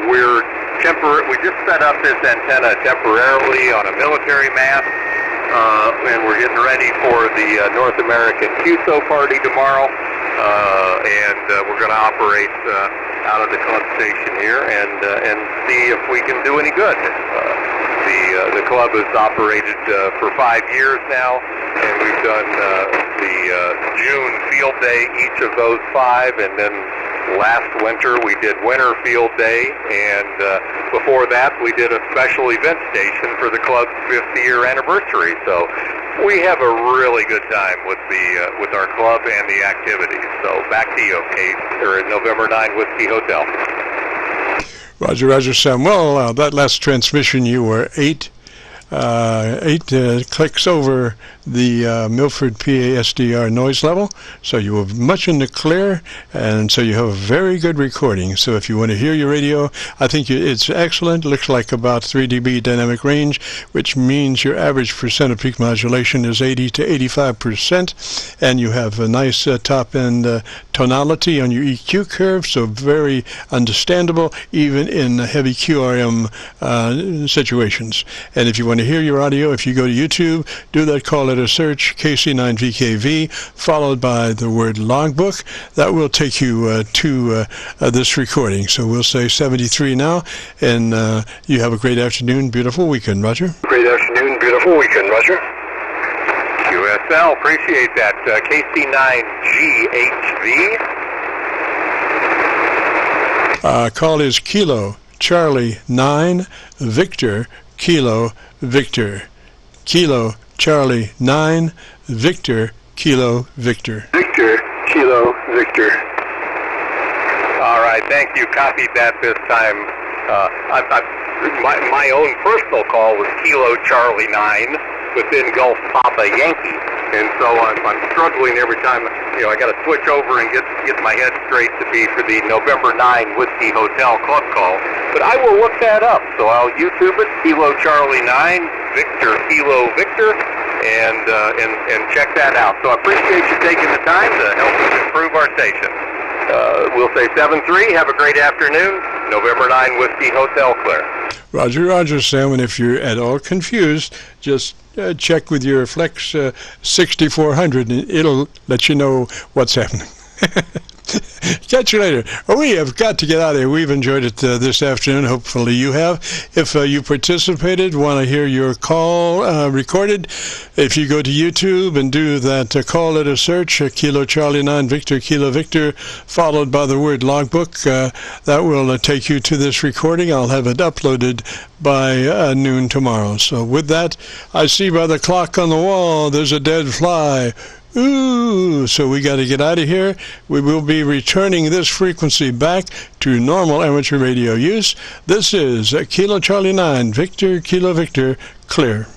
We just set up this antenna temporarily on a military mast, and we're getting ready for the North American Qso party tomorrow. And we're going to operate out of the club station here and see if we can do any good. The club has operated for 5 years now, and we've done the June field day each of those 5, and then last winter we did winter field day, and before that we did a special event station for the club's 50th year anniversary. So we have a really good time with our club and the activities. So back to you, Case, or at November 9 Whiskey Hotel. Roger, Sam. Well, that last transmission, you were 8 clicks over the Milford PA SDR noise level, so you were much in the clear, and so you have a very good recording. So if you want to hear your radio, I think it's excellent. Looks like about 3 dB dynamic range, which means your average percent of peak modulation is 80 to 85%, and you have a nice top-end tonality on your EQ curve, so very understandable even in heavy QRM situations. And if you want to hear your audio, if you go to YouTube, do that call letter search, KC9VKV, followed by the word logbook. That will take you to this recording. So we'll say 73 now, and you have a great afternoon, beautiful weekend, Roger. Great afternoon, beautiful weekend, Roger. QSL, appreciate that. KC9GHV. Call is Kilo Charlie 9 Victor Kilo Victor. Kilo Charlie 9 Victor Kilo Victor. Victor Kilo Victor. All right, thank you. Copied that this time. My own personal call was Kilo Charlie 9 within Gulf Papa Yankee, and so I'm struggling every time. I got to switch over and get my head straight to be for the November 9 Whiskey Hotel Club call. But I will look that up, so I'll YouTube it, Kilo Charlie 9 Victor Kilo Victor, and check that out. So I appreciate you taking the time to help us improve our station. We'll say 7-3. Have a great afternoon. November 9 Whiskey Hotel Clear. Roger, Sam. And if you're at all confused, just check with your Flex 6400, and it'll let you know what's happening. Catch you later. We have got to get out of here. We've enjoyed it this afternoon. Hopefully you have. If you participated, want to hear your call recorded, if you go to YouTube and do that call letter search, Kilo Charlie 9 Victor Kilo Victor, followed by the word logbook, that will take you to this recording. I'll have it uploaded by noon tomorrow. So with that, I see by the clock on the wall there's a dead fly. Ooh, so we got to get out of here. We will be returning this frequency back to normal amateur radio use. This is Kilo Charlie 9 Victor Kilo Victor, clear.